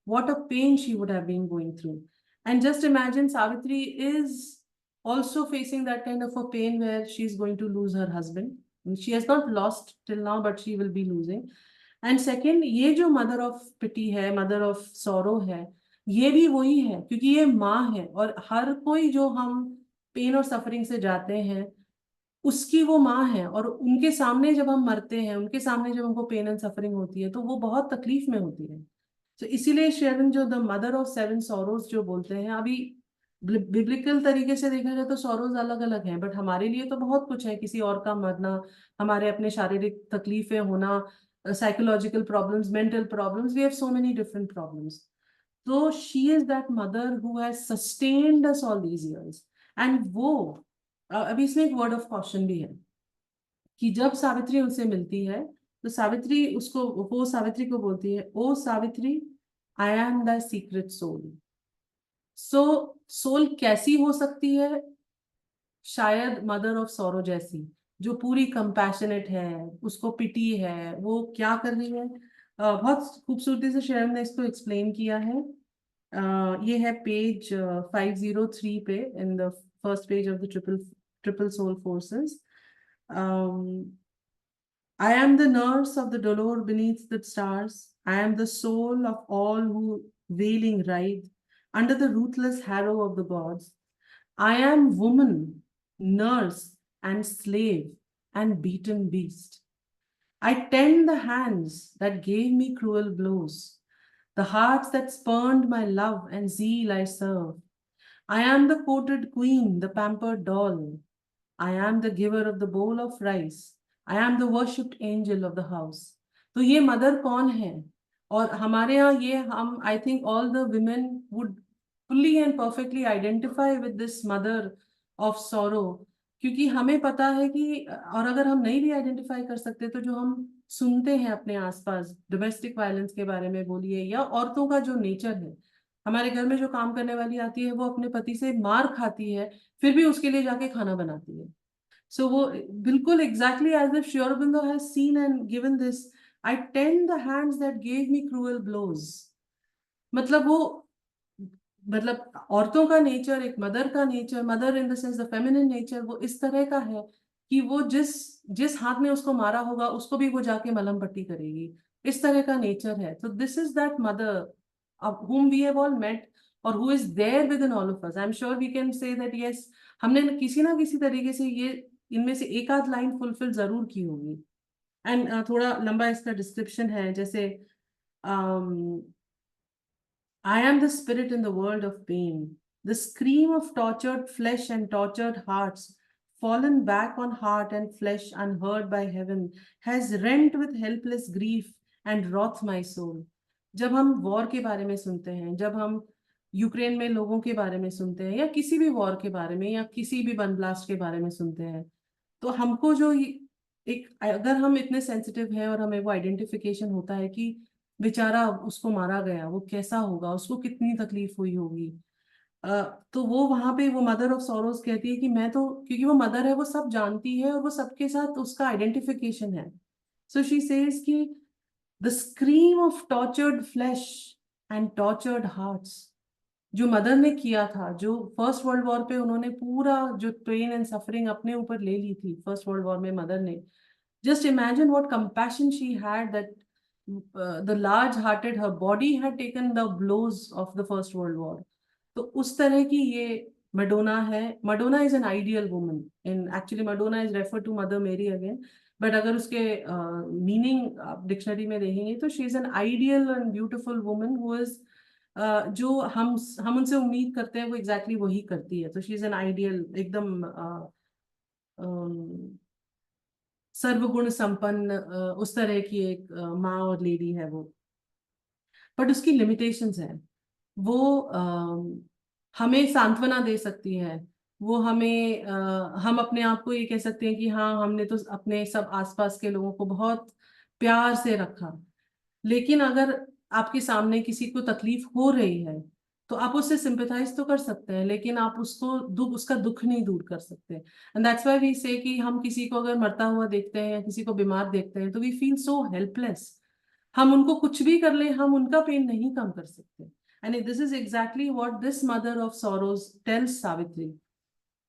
what a pain she would have been going through. And just imagine, Savitri is also facing that kind of a pain where she is going to lose her husband। She has not lost till now, but she will be losing। And second, ये जो mother of pity है, mother of sorrow है, ये भी वही है, क्योंकि ये माँ है। और हर कोई जो हम पेन और सफरिंग से जाते हैं, उसकी वो माँ है, और उनके सामने जब हम मरते हैं, उनके सामने जब हमको पेन एंड सफरिंग होती है, तो वो बहुत तकलीफ में होती है। तो इसीलिए शेरविन जो the mother of seven sorrows जो बोलते हैं, अभी बिब्लिकल तरीके से देखा जाए तो सॉरोज अलग अलग हैं, बट हमारे लिए तो बहुत कुछ है। किसी और का मरना, हमारे अपने शारीरिक तकलीफें होना, psychological problems, mental problems, we have so many different problems. तो she is that mother who has sustained us all these years. And वो अभी इसमें एक वर्ड ऑफ कॉशन भी है कि जब सावित्री उनसे मिलती है, तो सावित्री उसको, वो सावित्री को बोलती है, O Savitri, I am the secret soul. So soul कैसी हो सकती है? शायद मदर ऑफ सॉरो जैसी, जो पूरी कंपैशनेट है, उसको पिटी है, वो क्या कर रही है। बहुत खूबसूरती से शेरम ने इसको एक्सप्लेन किया है। ये है पेज 503 पे, in the first page of the triple triple soul forces. I am the nurse of the dolor beneath the stars. I am the soul of all who wailing writhe under the ruthless harrow of the gods. I am woman, nurse, and slave, and beaten beast. I tend the hands that gave me cruel blows, the hearts that spurned my love and zeal I serve. I am the courted queen, the pampered doll. I am the giver of the bowl of rice. I am the worshipped angel of the house। तो ये mother कौन है? और हमारे यहाँ ये हम, I think all the women would fully and perfectly identify with this mother of sorrow, क्योंकि हमें पता है कि, और अगर हम नहीं भी आइडेंटिफाई कर सकते तो जो हम सुनते हैं अपने आसपास डोमेस्टिक वायलेंस के बारे में बोलिए, या औरतों का जो नेचर है, हमारे घर में जो काम करने वाली आती है वो अपने पति से मार खाती है, फिर भी उसके लिए जाके खाना बनाती है। सो वो बिल्कुल exactly as if Shri Aurobindo has seen and given this, I tend the hands that gave me cruel blows. मतलब वो, मतलब औरतों का नेचर, एक मदर का nature, mother in the sense the feminine nature, वो इस तरह का है कि वो जिस जिस हाथ में उसको मारा होगा उसको भी वो जाके मलहम पट्टी करेगी। इस तरह का नेचर है। तो this is that mother whom we have all met, or who is there within all of us. I'm sure we can say that yes, हमने किसी ना किसी तरीके से ये इनमें से एक आध लाइन फुलफिल जरूर की होगी। एंड थोड़ा लंबा इसका डिस्क्रिप्शन है, जैसे I am the spirit in the world of pain, the scream of tortured flesh and tortured hearts, fallen back on heart and flesh unheard by heaven, has rent with helpless grief and wrought my soul. जब हम war के बारे में सुनते हैं, जब हम Ukraine में लोगों के बारे में सुनते हैं, या किसी भी वॉर के बारे में, या किसी भी बम ब्लास्ट के बारे में सुनते हैं, तो हमको जो एक, अगर हम इतने सेंसिटिव हैं और हमें वो आइडेंटिफिकेशन होता है कि बेचारा उसको मारा गया, वो कैसा होगा, उसको कितनी तकलीफ हुई होगी, तो वो वहां पे वो मदर ऑफ सॉरोज कहती है कि मैं तो, क्योंकि वो मदर है, वो सब जानती है और वो सबके साथ उसका आइडेंटिफिकेशन है। सो शी सेज कि the scream of tortured flash and tortured hearts, जो मदर ने किया था, जो फर्स्ट वर्ल्ड वॉर पे उन्होंने पूरा जो पेन एंड सफरिंग अपने ऊपर ले ली थी फर्स्ट वर्ल्ड वॉर में मदर ने, just imagine what compassion she had, that the large hearted, her body had taken the blows of the first world war. तो उस तरह की ये मडोना है। Madonna is an ideal woman, in actually Madonna is refer to mother Mary again, but अगर उसके meaning आप dictionary में देखेंगे तो she is an ideal and beautiful woman who is, जो हम उनसे उम्मीद करते हैं वो एग्जैक्टली exactly वही करती है। तो शी इज एन आइडियल, एकदम सर्वगुण संपन्न, उस तरह की एक माँ और लेडी है वो। बट उसकी लिमिटेशंस हैं। वो हमें सांत्वना दे सकती है, वो हमें हम अपने आप को ये कह सकते हैं कि हाँ, हमने तो अपने सब आसपास के लोगों को बहुत प्यार से रखा, लेकिन अगर आपके सामने किसी को तकलीफ हो रही है तो आप उससे सिंपैथाइज तो कर सकते हैं, लेकिन आप उसको उसका दुख नहीं दूर कर सकते। एंड दैट्स व्हाई वी से कि हम किसी को अगर मरता हुआ देखते हैं या किसी को बीमार देखते हैं तो वी फील सो हेल्पलेस। हम उनको कुछ भी कर ले, हम उनका पेन नहीं कम कर सकते। And this is exactly what this mother of sorrows tells Savitri.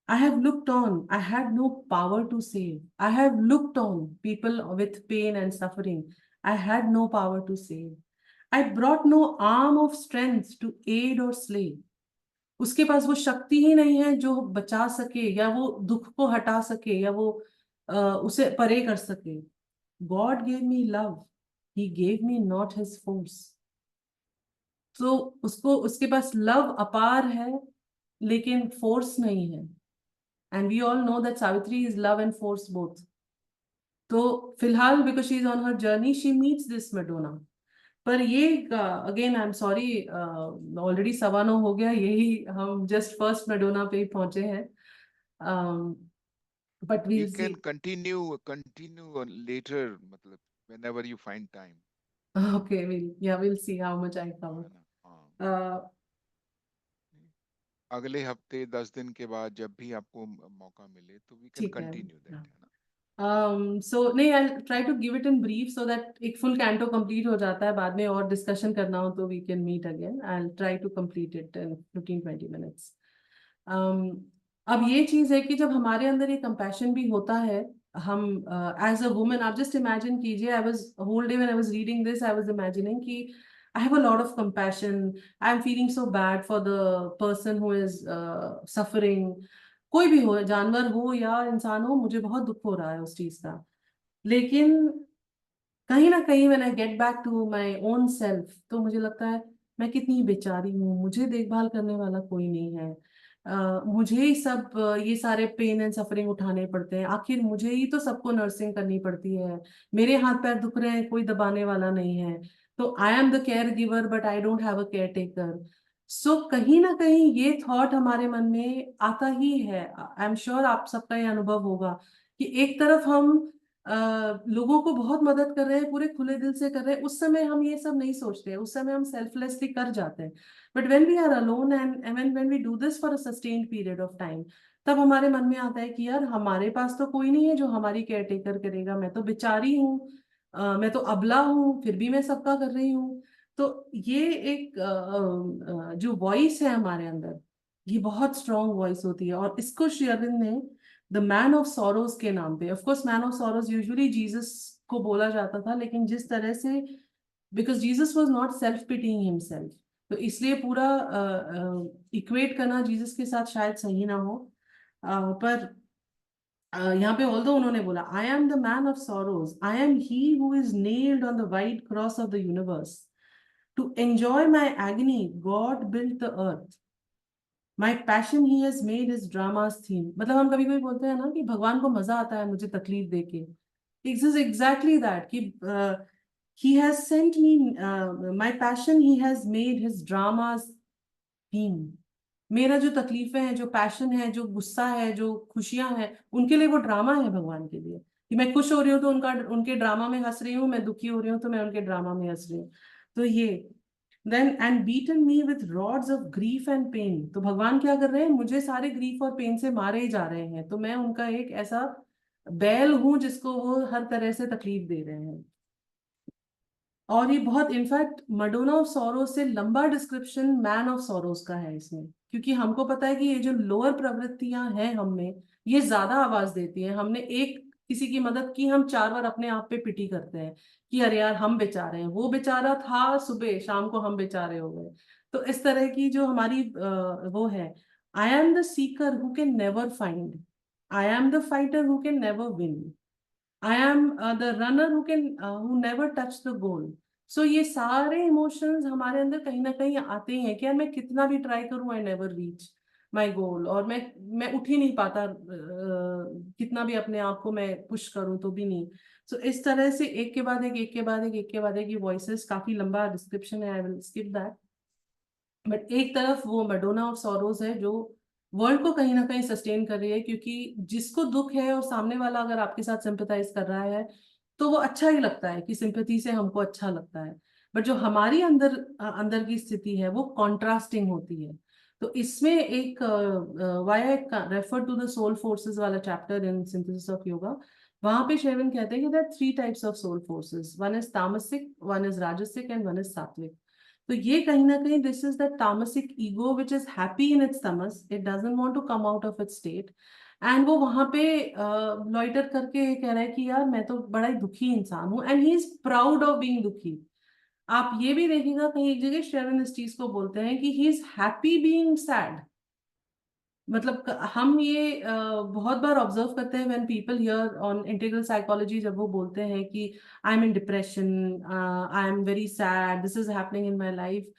I have looked on. I had no power to save. I have looked on people with pain and suffering. I had no power to save. I brought no arm of strength to aid or slay. उसके पास वो शक्ति ही नहीं है जो बचा सके, या वो दुख को हटा सके, या वो उसे परे कर सके। God gave me love. He gave me not his force. तो उसको, उसके पास लव अपार है लेकिन फोर्स नहीं है। And we all know that Savitri is love and force both. तो फिलहाल because she is on her journey she meets this Madonna. पर ये again I am sorry, already 9:15 हो गया, यही हम जस्ट फर्स्ट मेडोना पे ही पहुंचे हैं। But We will see. can continue later, मतलब whenever you find time, okay, will see how much I है ना? हाँ, कवर। अगले हफ्ते 10 दिन के बाद जब भी आपको मौका मिले तो we can ठीक है। continue that, है ना? सो नहीं, I try to give it in brief so that एक फुल कैंटो कंप्लीट हो जाता है, बाद में और डिस्कशन करना हो तो we can meet again. I try to complete it in 15-20 minutes. अब ये चीज है कि जब हमारे अंदर ये कंपैशन भी होता है, हम एज अ वुमन, आप जस्ट इमेजिन कीजिए, I was whole day when I was reading this I was imagining कि I have a lot of compassion, I am feeling so bad for the person who is suffering. कोई भी हो, जानवर हो या इंसान हो, मुझे बहुत दुख हो रहा है उस चीज का। लेकिन कहीं ना कहीं when I get back to my own self तो मुझे लगता है मैं कितनी बेचारी हूँ, मुझे देखभाल करने वाला कोई नहीं है। मुझे ही सब ये सारे पेन एंड सफरिंग उठाने पड़ते हैं, आखिर मुझे ही तो सबको नर्सिंग करनी पड़ती है। मेरे हाथ पैर दुख रहे हैं, कोई दबाने वाला नहीं है। तो I am the caregiver but I don't have a caretaker. So कहीं ना कहीं ये थॉट हमारे मन में आता ही है। आई एम श्योर आप सबका ये अनुभव होगा कि एक तरफ हम लोगों को बहुत मदद कर रहे हैं, पूरे खुले दिल से कर रहे हैं, उस समय हम ये सब नहीं सोचते हैं, उस समय हम सेल्फलेसली कर जाते हैं। But when we are alone and when we do this for a sustained period of time, तब हमारे मन में आता है कि यार हमारे पास तो कोई नहीं है जो हमारी केयर टेकर करेगा, मैं तो बेचारी हूँ, मैं तो अबला हूँ, फिर भी मैं सबका कर रही हूँ। तो ये एक जो वॉइस है हमारे अंदर, ये बहुत स्ट्रॉन्ग वॉइस होती है, और इसको श्री अरविंद ने द मैन ऑफ सॉरोज के नाम पे, of course man of sorrows usually Jesus को बोला जाता था, लेकिन जिस तरह से, because Jesus was not self pitting himself, तो इसलिए पूरा इक्वेट करना जीसस के साथ शायद सही ना हो। पर यहाँ पे ऑल्दो उन्होंने बोला, आई am the man of sorrows, I am he who is nailed on the white cross of the universe, to enjoy my agony, God built the earth. My passion he has made his drama's theme. मतलब हम कभी कभी बोलते हैं ना कि भगवान को मजा आता है मुझे तकलीफ देके। This is exactly that कि he has sent me my passion he has made his drama's theme. मेरा जो तकलीफें हैं, जो पैशन है, जो गुस्सा है, जो खुशियां हैं, उनके लिए वो ड्रामा है भगवान के लिए। कि मैं खुश हो रही हूँ तो उनका उनके ड्रामा में हंस रही हूँ, मैं दुखी हो रही हूँ तो मैं उनके ड्रामा में हंस रही हूँ। तो ये then and beaten me with rods of grief and pain, तो भगवान क्या कर रहे हैं, मुझे सारे ग्रीफ और पेन से मारे ही जा रहे हैं, तो मैं उनका एक ऐसा बैल हूं जिसको वो हर तरह से तकलीफ दे रहे हैं। और ये बहुत इनफैक्ट मडोना ऑफ सॉरोज से लंबा डिस्क्रिप्शन मैन ऑफ सॉरोज का है इसमें, क्योंकि हमको पता है कि ये जो लोअर प्रवृत्तियां हैं हम में, ये ज्यादा आवाज देती हैं। हमने एक किसी की मदद की, हम 4 बार अपने आप पे पिटी करते हैं कि अरे यार हम बेचारे हैं, वो बेचारा था सुबह, शाम को हम बेचारे हो गए। तो इस तरह की जो हमारी वो है, I am the seeker who can never find, I am the fighter who can never win, I am the runner who can who never touch the goal. So ये सारे इमोशंस हमारे अंदर कहीं ना कहीं आते ही हैं कि यार मैं कितना भी ट्राई करूं, आई नेवर रीच माई गोल, और मैं उठ ही नहीं पाता, कितना भी अपने आप को मैं पुश करूं तो भी नहीं। सो इस तरह से एक के बाद एक, एक के बाद एक, एक के बाद एक, ये वॉइसेस, काफी लंबा डिस्क्रिप्शन है, I will skip that. But एक तरफ वो मेडोना ऑफ सॉरोज है जो वर्ल्ड को कहीं ना कहीं सस्टेन कर रही है, क्योंकि जिसको दुख है और सामने वाला अगर आपके साथ सिंपैथाइज कर रहा है तो वो अच्छा ही लगता है कि सिंपैथी से हमको अच्छा लगता है। बट जो हमारी अंदर अंदर की स्थिति है वो कॉन्ट्रास्टिंग होती है। तो इसमें एक why I refer to the soul forces वाला chapter in synthesis of yoga, वहां पे शेरविन कहते हैं कि there are 3 types of soul forces, one is tamasic, one is rajasic and one is sattvic. तो ये कहीं ना कहीं this is the tamasic ego which is happy in its tamas, it doesn't want to come out of its state, and वो वहां पे loiter करके कह रहा है कि यार मैं तो बड़ा ही दुखी इंसान हूँ, and he is proud of being दुखी। आप ये भी देखिएगा कहीं एक जगह शेरविन इस चीज को बोलते हैं कि he is happy being sad. मतलब हम ये बहुत बार ऑब्जर्व करते हैं when people here on integral psychology, जब वो बोलते हैं कि I am in depression, I am very sad, this is happening in my life,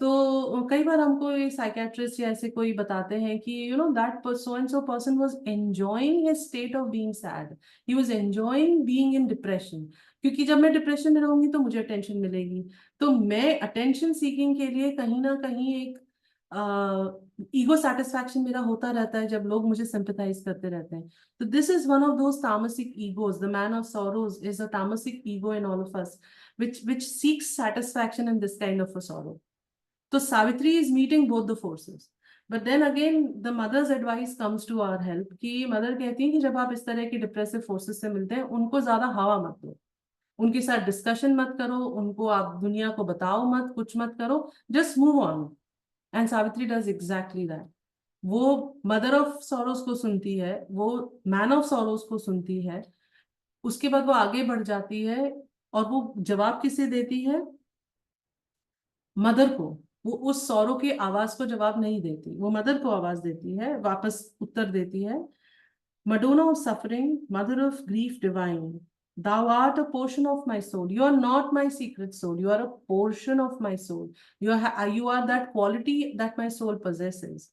तो कई बार हमको ये साइकेट्रिस्ट या ऐसे कोई बताते हैं कि you know that so and so person was enjoying his state of being sad, he was enjoying being in depression, क्योंकि जब मैं डिप्रेशन में रहूंगी तो मुझे अटेंशन मिलेगी, तो मैं अटेंशन सीकिंग के लिए कहीं ना कहीं एक ईगो सेटिस्फैक्शन मेरा होता रहता है जब लोग मुझे सिंपैथाइज करते रहते हैं। तो this is one of those tamasic egos, the man of sorrows is a tamasic ego in all of us which seeks satisfaction in this kind of a sorrow. So Savitri is meeting both the forces. But then again, the mother's advice comes to our help कि mother कहती है कि जब आप इस तरह की depressive forces से मिलते हैं, उनको ज्यादा हवा मत दो, उनके साथ डिस्कशन मत करो, उनको आप दुनिया को बताओ मत, कुछ मत करो, just move on. And Savitri does exactly that. वो मदर ऑफ सॉरोज को सुनती है, वो मैन ऑफ सॉरोज को सुनती है, उसके बाद वो आगे बढ़ जाती है, और वो जवाब किसे देती है, मदर को। वो उस सौरों की आवाज को जवाब नहीं देती, वो मदर को आवाज देती है, वापस उत्तर देती है। Madonna of suffering, mother of grief divine, thou art a portion of my soul, you are not my secret soul, you are a portion of my soul, you are that quality that my soul possesses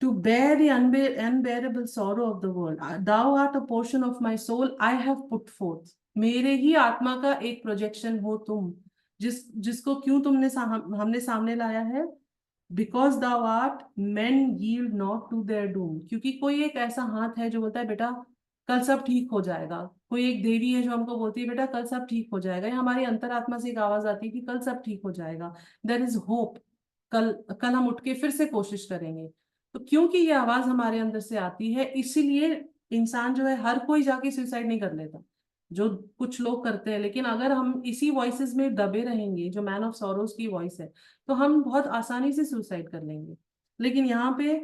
to bear the unbearable sorrow of the world. Thou art a portion of my soul, I have put forth. मेरे ही आत्मा का एक projection हो तुम, जिसको क्यों हमने सामने लाया है, because thou art men yield not to their doom, क्योंकि कोई एक ऐसा हाथ है जो बोलता है बेटा कल सब ठीक हो जाएगा। कोई एक देवी है जो हमको बोलती है बेटा कल सब ठीक हो जाएगा, या हमारी अंतरात्मा से एक आवाज आती है कि कल सब ठीक हो जाएगा, देयर इज होप, कल कल हम उठ के फिर से कोशिश करेंगे। तो क्योंकि ये आवाज हमारे अंदर से आती है, इसीलिए इंसान जो है, हर कोई जाके सुसाइड नहीं कर लेता, जो कुछ लोग करते हैं। लेकिन अगर हम इसी वॉइसेस में दबे रहेंगे, जो मैन ऑफ सॉरोज की वॉइस है, तो हम बहुत आसानी से सुसाइड कर लेंगे। लेकिन यहाँ पे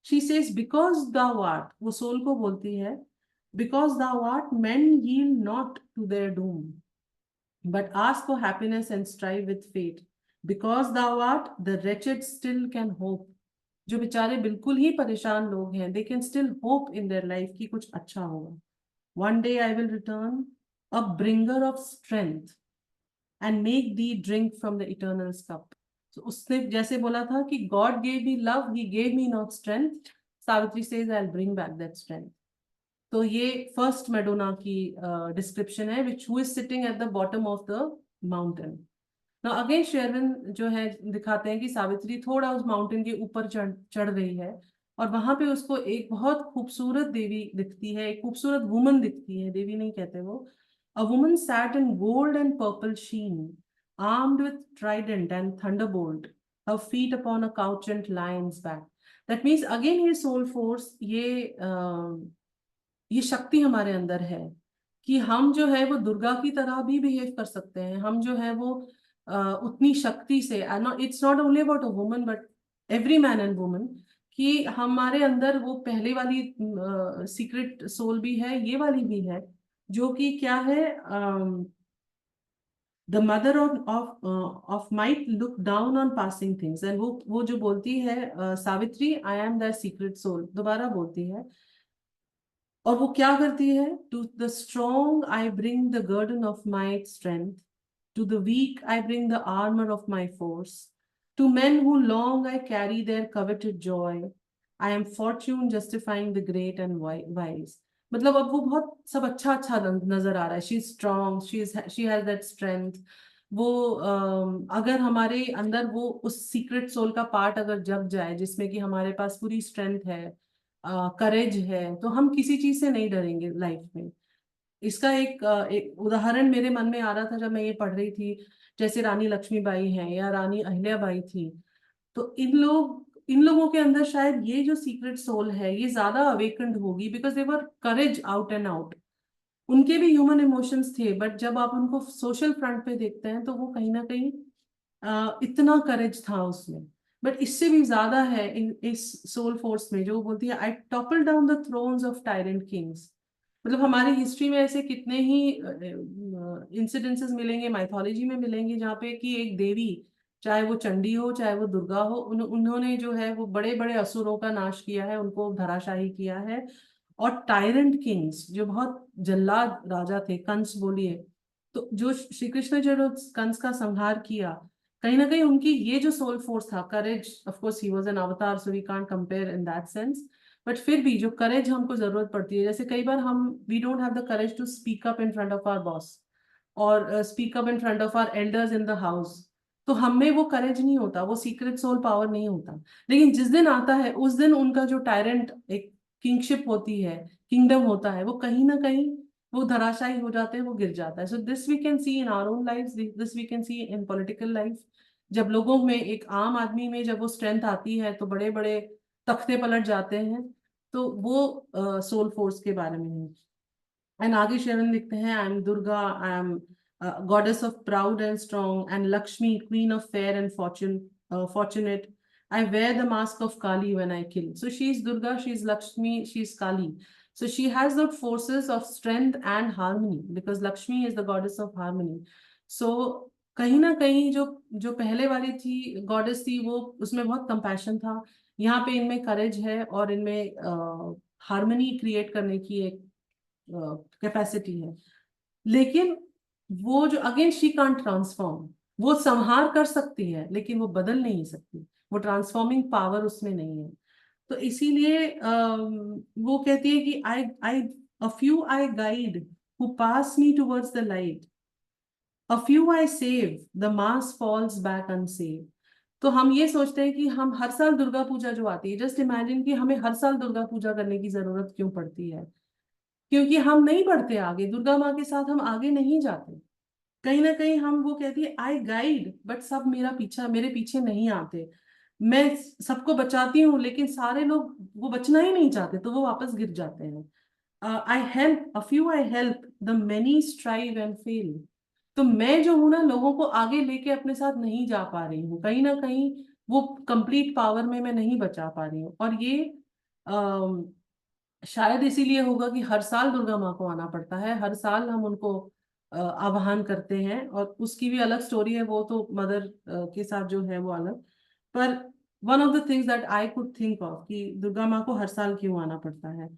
she says because thou art, वो सोल को बोलती है, because thou art men yield not to their doom but ask for happiness and strive with fate, because thou art the wretched still can hope। जो बेचारे बिल्कुल ही परेशान लोग हैं, they can still hope in their life कि कुछ अच्छा होगा। One day I will return, a bringer of strength, and make thee drink from the eternal cup। So उसने जैसे बोला था कि God gave me love, he gave me not strength, Savitri says I'll bring back that strength। तो ये first Madonna की description है, which who is sitting at the bottom of the mountain. Now again Shri Aurobindo जो है दिखाते हैं कि सावित्री थोड़ा उस माउंटेन के ऊपर चढ़ चढ़ रही है, और वहां पे उसको एक बहुत खूबसूरत देवी दिखती है, एक खूबसूरत वुमन दिखती है, देवी नहीं कहते वो। A woman sat in gold and purple sheen, armed with trident and thunderbolt, her feet upon a couchant lion's back। That means again ये soul force, ये शक्ति हमारे अंदर है कि हम जो है वो दुर्गा की तरह भी बिहेव कर सकते हैं। हम जो है वो उतनी शक्ति से, it's not only about a woman but every man and woman, कि हमारे अंदर वो पहले वाली सीक्रेट सोल भी है, ये वाली भी है, जो कि क्या है, the mother of might look down on passing things. And वो जो बोलती है Savitri, I am the secret soul, दोबारा बोलती है। और वो क्या करती है, to the strong I bring the guerdon of my strength, to the weak I bring the armour of my force, to men who long I carry their coveted joy, I am fortune justifying the great and wise. मतलब अब वो बहुत सब अच्छा अच्छा नजर आ रहा है। She is strong, she has that strength. वो अगर हमारे अंदर वो उस सीक्रेट सोल का पार्ट अगर जग जाए, जिसमें कि हमारे पास पूरी स्ट्रेंथ है, करेज है, तो हम किसी चीज से नहीं डरेंगे लाइफ में। इसका एक उदाहरण मेरे मन में आ रहा था जब मैं ये पढ़ रही थी, जैसे रानी लक्ष्मीबाई हैं या रानी अहिल्याबाई थी। तो इन लोगों के अंदर शायद ये जो सीक्रेट सोल है ये ज्यादा अवेकन्ड होगी, because they were courage out and out. उनके भी ह्यूमन इमोशंस थे, बट जब आप उनको सोशल फ्रंट पे देखते हैं तो वो कहीं ना कहीं इतना करेज था उसमें। बट इससे भी ज्यादा है इस सोल फोर्स में, जो बोलती है I topple down the thrones of tyrant kings. मतलब हमारी हिस्ट्री में ऐसे कितने ही इंसिडेंसेस मिलेंगे, माइथोलॉजी में मिलेंगे, जहाँ पे कि एक देवी, चाहे वो चंडी हो चाहे वो दुर्गा हो, उन्होंने जो है वो बड़े बड़े असुरों का नाश किया है, उनको धराशाही किया है। और टायरेंट किंग्स जो बहुत जल्लाद राजा थे, कंस बोलिए, तो जो श्री कृष्ण जो कंस का संहार किया, कहीं ना कहीं उनकी ये जो सोल फोर्स था, courage, of course he was an avatar so we can't compare in that sense, but फिर भी जो करेज हमको जरूरत पड़ती है, जैसे कई बार हम we don't have the courage to speak up in front of our boss, और speak up in front of our elders in the house. तो हम में वो करेज नहीं होता, वो सीक्रेट सोल पावर नहीं होता। लेकिन जिस दिन आता है उस दिन उनका जो टायरेंट एक किंगशिप होती है, किंगडम होता है, वो कहीं ना कहीं वो धराशायी हो जाते हैं, वो गिर जाता है। So this we can see in our own life, this we can see in political life. जब लोगों में, एक आम आदमी में जब वो स्ट्रेंथ आती है तो बड़े बड़े तख्ते पलट जाते हैं। तो वो सोल फोर्स के बारे में है। एंड आगे शरण लिखते हैं, I am Durga, I am goddess of proud and strong, and Lakshmi queen of fair and fortunate, I wear the mask of Kali when I kill. So she is Durga, she is Lakshmi, she is Kali. So she has the forces of strength and harmony, because Lakshmi is the goddess of harmony. So कहीं ना कहीं जो जो पहले वाली थी goddess थी, वो उसमें बहुत कंपैशन था। यहाँ पे इनमें करेज है, और इनमें हार्मनी क्रिएट करने की एक कैपेसिटी है। लेकिन वो जो अगेन शी कांट ट्रांसफॉर्म, वो संहार कर सकती है लेकिन वो बदल नहीं सकती, वो ट्रांसफॉर्मिंग पावर उसमें नहीं है। तो इसीलिए वो कहती है कि I I a few I guide who pass me towards the light, a few I save, the mass falls back unsaved। तो हम ये सोचते हैं कि हम हर साल दुर्गा पूजा जो आती है, जस्ट इमेजिन कि हमें हर साल दुर्गा पूजा करने की जरूरत क्यों पड़ती है? क्योंकि हम नहीं बढ़ते आगे, दुर्गा माँ के साथ हम आगे नहीं जाते। कहीं ना कहीं हम, वो कहती है आई गाइड, बट सब मेरा पीछा, मेरे पीछे नहीं आते। मैं सबको बचाती हूँ लेकिन सारे लोग वो बचना ही नहीं चाहते, तो वो वापस गिर जाते हैं। I help a few, I help the many strive and fail. तो मैं जो हूं ना, लोगों को आगे लेके अपने साथ नहीं जा पा रही हूँ, कहीं ना कहीं वो कंप्लीट पावर में मैं नहीं बचा पा रही हूँ। और ये शायद इसीलिए होगा कि हर साल दुर्गा माँ को आना पड़ता है, हर साल हम उनको आवाहन करते हैं। और उसकी भी अलग स्टोरी है, वो तो मदर के साथ जो है वो अलग। पर one of the things that I could think of कि दुर्गा माँ को हर साल क्यों आना पड़ता है,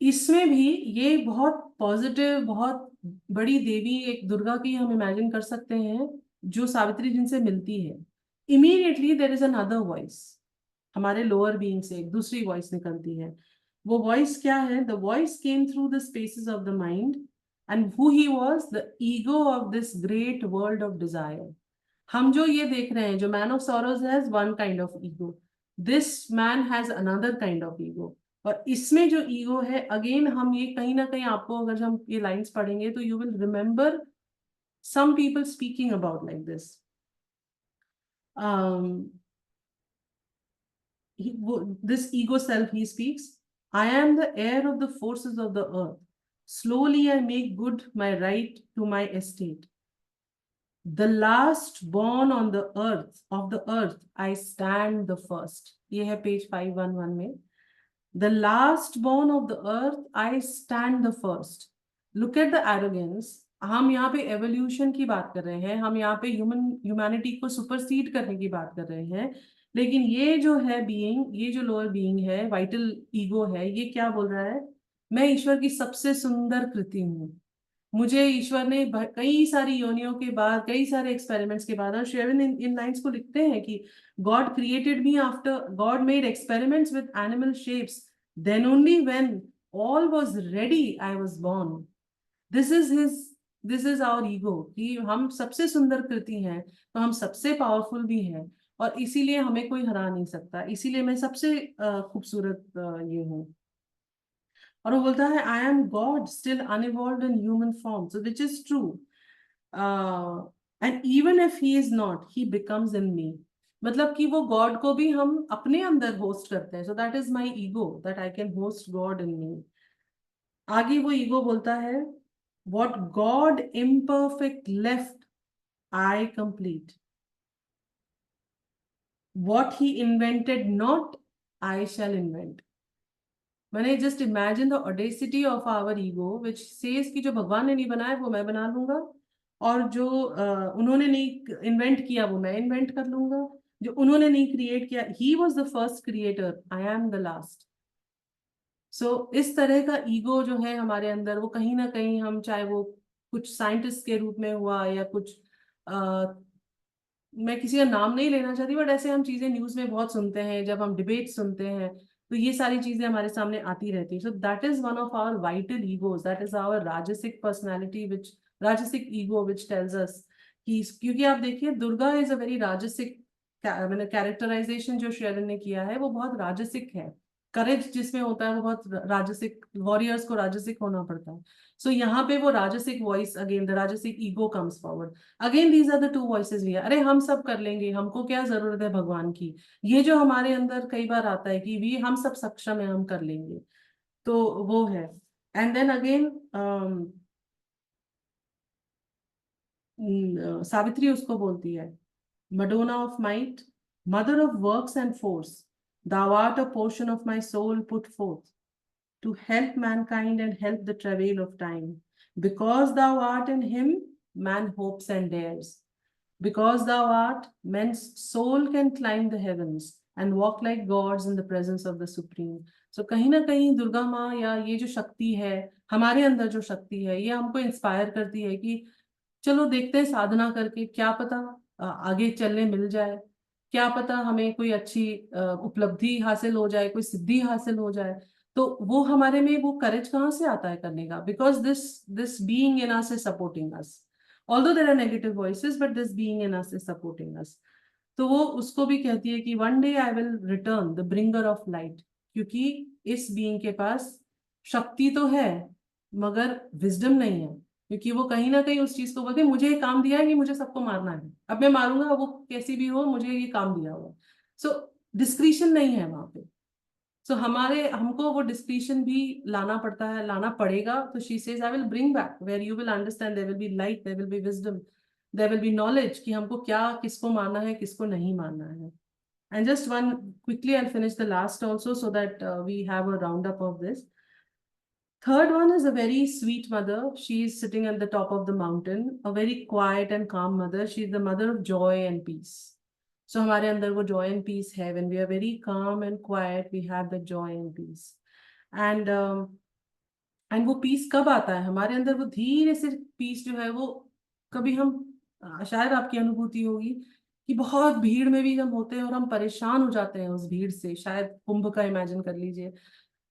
इसमें भी ये बहुत पॉजिटिव, बहुत बड़ी देवी एक दुर्गा की हम इमेजिन कर सकते हैं, जो सावित्री जिनसे मिलती है। Immediately there is another voice, हमारे लोअर बीइंग से एक दूसरी वॉइस निकलती है। वो वॉइस क्या है? The voice came through the spaces of the mind, and who he was the ego of this great world of desire. हम जो ये देख रहे हैं, जो man of sorrows has one kind of ego, this man has another kind of ego. और इसमें जो ईगो है, अगेन हम ये कहीं ना कहीं, आपको अगर हम ये लाइंस पढ़ेंगे तो you will remember some people speaking about like this. um this ego self, he speaks, I am the heir of the forces of the earth, slowly I make good my right to my estate, the last born on the earth of the earth I stand the first. ये है page 511 में, the last born of the earth I stand the first. Look at the arrogance. हम यहाँ पे evolution की बात कर रहे हैं, हम यहाँ पे ह्यूमैनिटी को सुपरसीड करने की बात कर रहे हैं, लेकिन ये जो है बीइंग, ये जो लोअर बीइंग है, वाइटल ईगो है, ये क्या बोल रहा है? मैं ईश्वर की सबसे सुंदर कृति हूँ। मुझे ईश्वर ने कई सारी योनियों के बाद, कई सारे एक्सपेरिमेंट्स के बाद, और शेरविन इन लाइंस को लिखते हैं कि god created me after god made experiments with animal shapes, then only when all was ready I was born. This is his, this is our ego, कि हम सबसे सुंदर कृति हैं, तो हम सबसे पावरफुल भी हैं, और इसीलिए हमें कोई हरा नहीं सकता, इसीलिए मैं सबसे खूबसूरत ये हूँ। और वो बोलता है I am God still unevolved in human form, so which is true, and even if he is not, he becomes in me. मतलब कि वो गॉड को भी हम अपने अंदर होस्ट करते हैं, so that is my ego, that I can host God in me. आगे वो ईगो बोलता है what God imperfect left I complete, what he invented not I shall invent. मैंने just imagine the audacity of our ego which says कि जो भगवान ने नहीं बनाया वो मैं बना लूंगा, और जो उन्होंने नहीं इन्वेंट किया वो मैं इन्वेंट कर लूंगा, जो उन्होंने नहीं क्रिएट किया, he was the first creator, I am the last. So इस तरह का ईगो जो है हमारे अंदर, वो कहीं ना कहीं हम, चाहे वो कुछ साइंटिस्ट के रूप में हुआ या कुछ, मैं किसी का नाम नहीं लेना चाहती, बट ऐसे हम चीजें न्यूज में बहुत सुनते हैं, जब हम डिबेट सुनते हैं तो ये सारी चीजें हमारे सामने आती रहती है। So that is one of our vital egos, that is our rajasic personality, which rajasic ego which tells us कि, क्योंकि आप देखिए दुर्गा इज अ वेरी राजसिक, मैंने कैरेक्टराइजेशन जो शेरन ने किया है वो बहुत राजसिक है। करेज जिसमें होता है वो बहुत राजसिक, वॉरियर्स को राजसिक होना पड़ता है। सो यहाँ पे वो rajasic voice, again the rajasic ego comes forward. Again these are the two voices भी है, अरे हम सब कर लेंगे, हमको क्या जरूरत है भगवान की, ये जो हमारे अंदर कई बार आता है कि भी हम सब सक्षम है, हम कर लेंगे, तो वो है। एंड देन अगेन सावित्री उसको बोलती है, Madonna of might, mother of works and force, thou art a portion of my soul put forth to help mankind and help the travail of time. Because thou art in him, man hopes and dares. Because thou art, man's soul can climb the heavens and walk like gods in the presence of the Supreme. So कहीं ना कहीं दुर्गा माँ या ये जो शक्ति है, हमारे अंदर जो शक्ति है, ये हमको इंस्पायर करती है कि चलो देखते हैं साधना करके, क्या पता आगे चलने मिल जाए, क्या पता हमें कोई अच्छी उपलब्धि हासिल हो जाए, कोई सिद्धि हासिल हो जाए। तो वो हमारे में वो करेज कहाँ से आता है करने का? Because this this being in us is supporting us, although there are negative voices, but this being in us is supporting us. तो वो उसको भी कहती है कि one day I will return the bringer of light, क्योंकि इस being के पास शक्ति तो है मगर विजडम नहीं है, क्योंकि वो कहीं ना कहीं उस चीज को बोलते हैं, मुझे ये काम दिया है कि मुझे सबको मारना है, अब मैं मारूंगा, वो कैसी भी हो, मुझे ये काम दिया हुआ। सो डिस्क्रिशन नहीं है वहां पे। सो हमारे हमको वो डिस्क्रिशन भी लाना पड़ता है, लाना पड़ेगा। तो she says I will bring back where you will understand, there will be light, there will be wisdom, there will be knowledge, कि हमको क्या, किसको मानना है, किसको नहीं मानना है। And just one quickly I finish the last also so that we have a round up of this. Third one is a very sweet mother. She is sitting at the top of the mountain, a very quiet and calm mother. She is the mother of joy and peace. So हमारे अंदर वो joy and peace है. When we are very calm and quiet, we have the joy and peace. And and वो piece कब आता है हमारे अंदर? वो धीरे से पीस जो है वो, कभी हम शायद आपकी अनुभूति होगी कि बहुत भीड़ में भी हम होते हैं और हम परेशान हो जाते हैं उस भीड़ से। शायद कुंभ का इमेजिन कर लीजिए,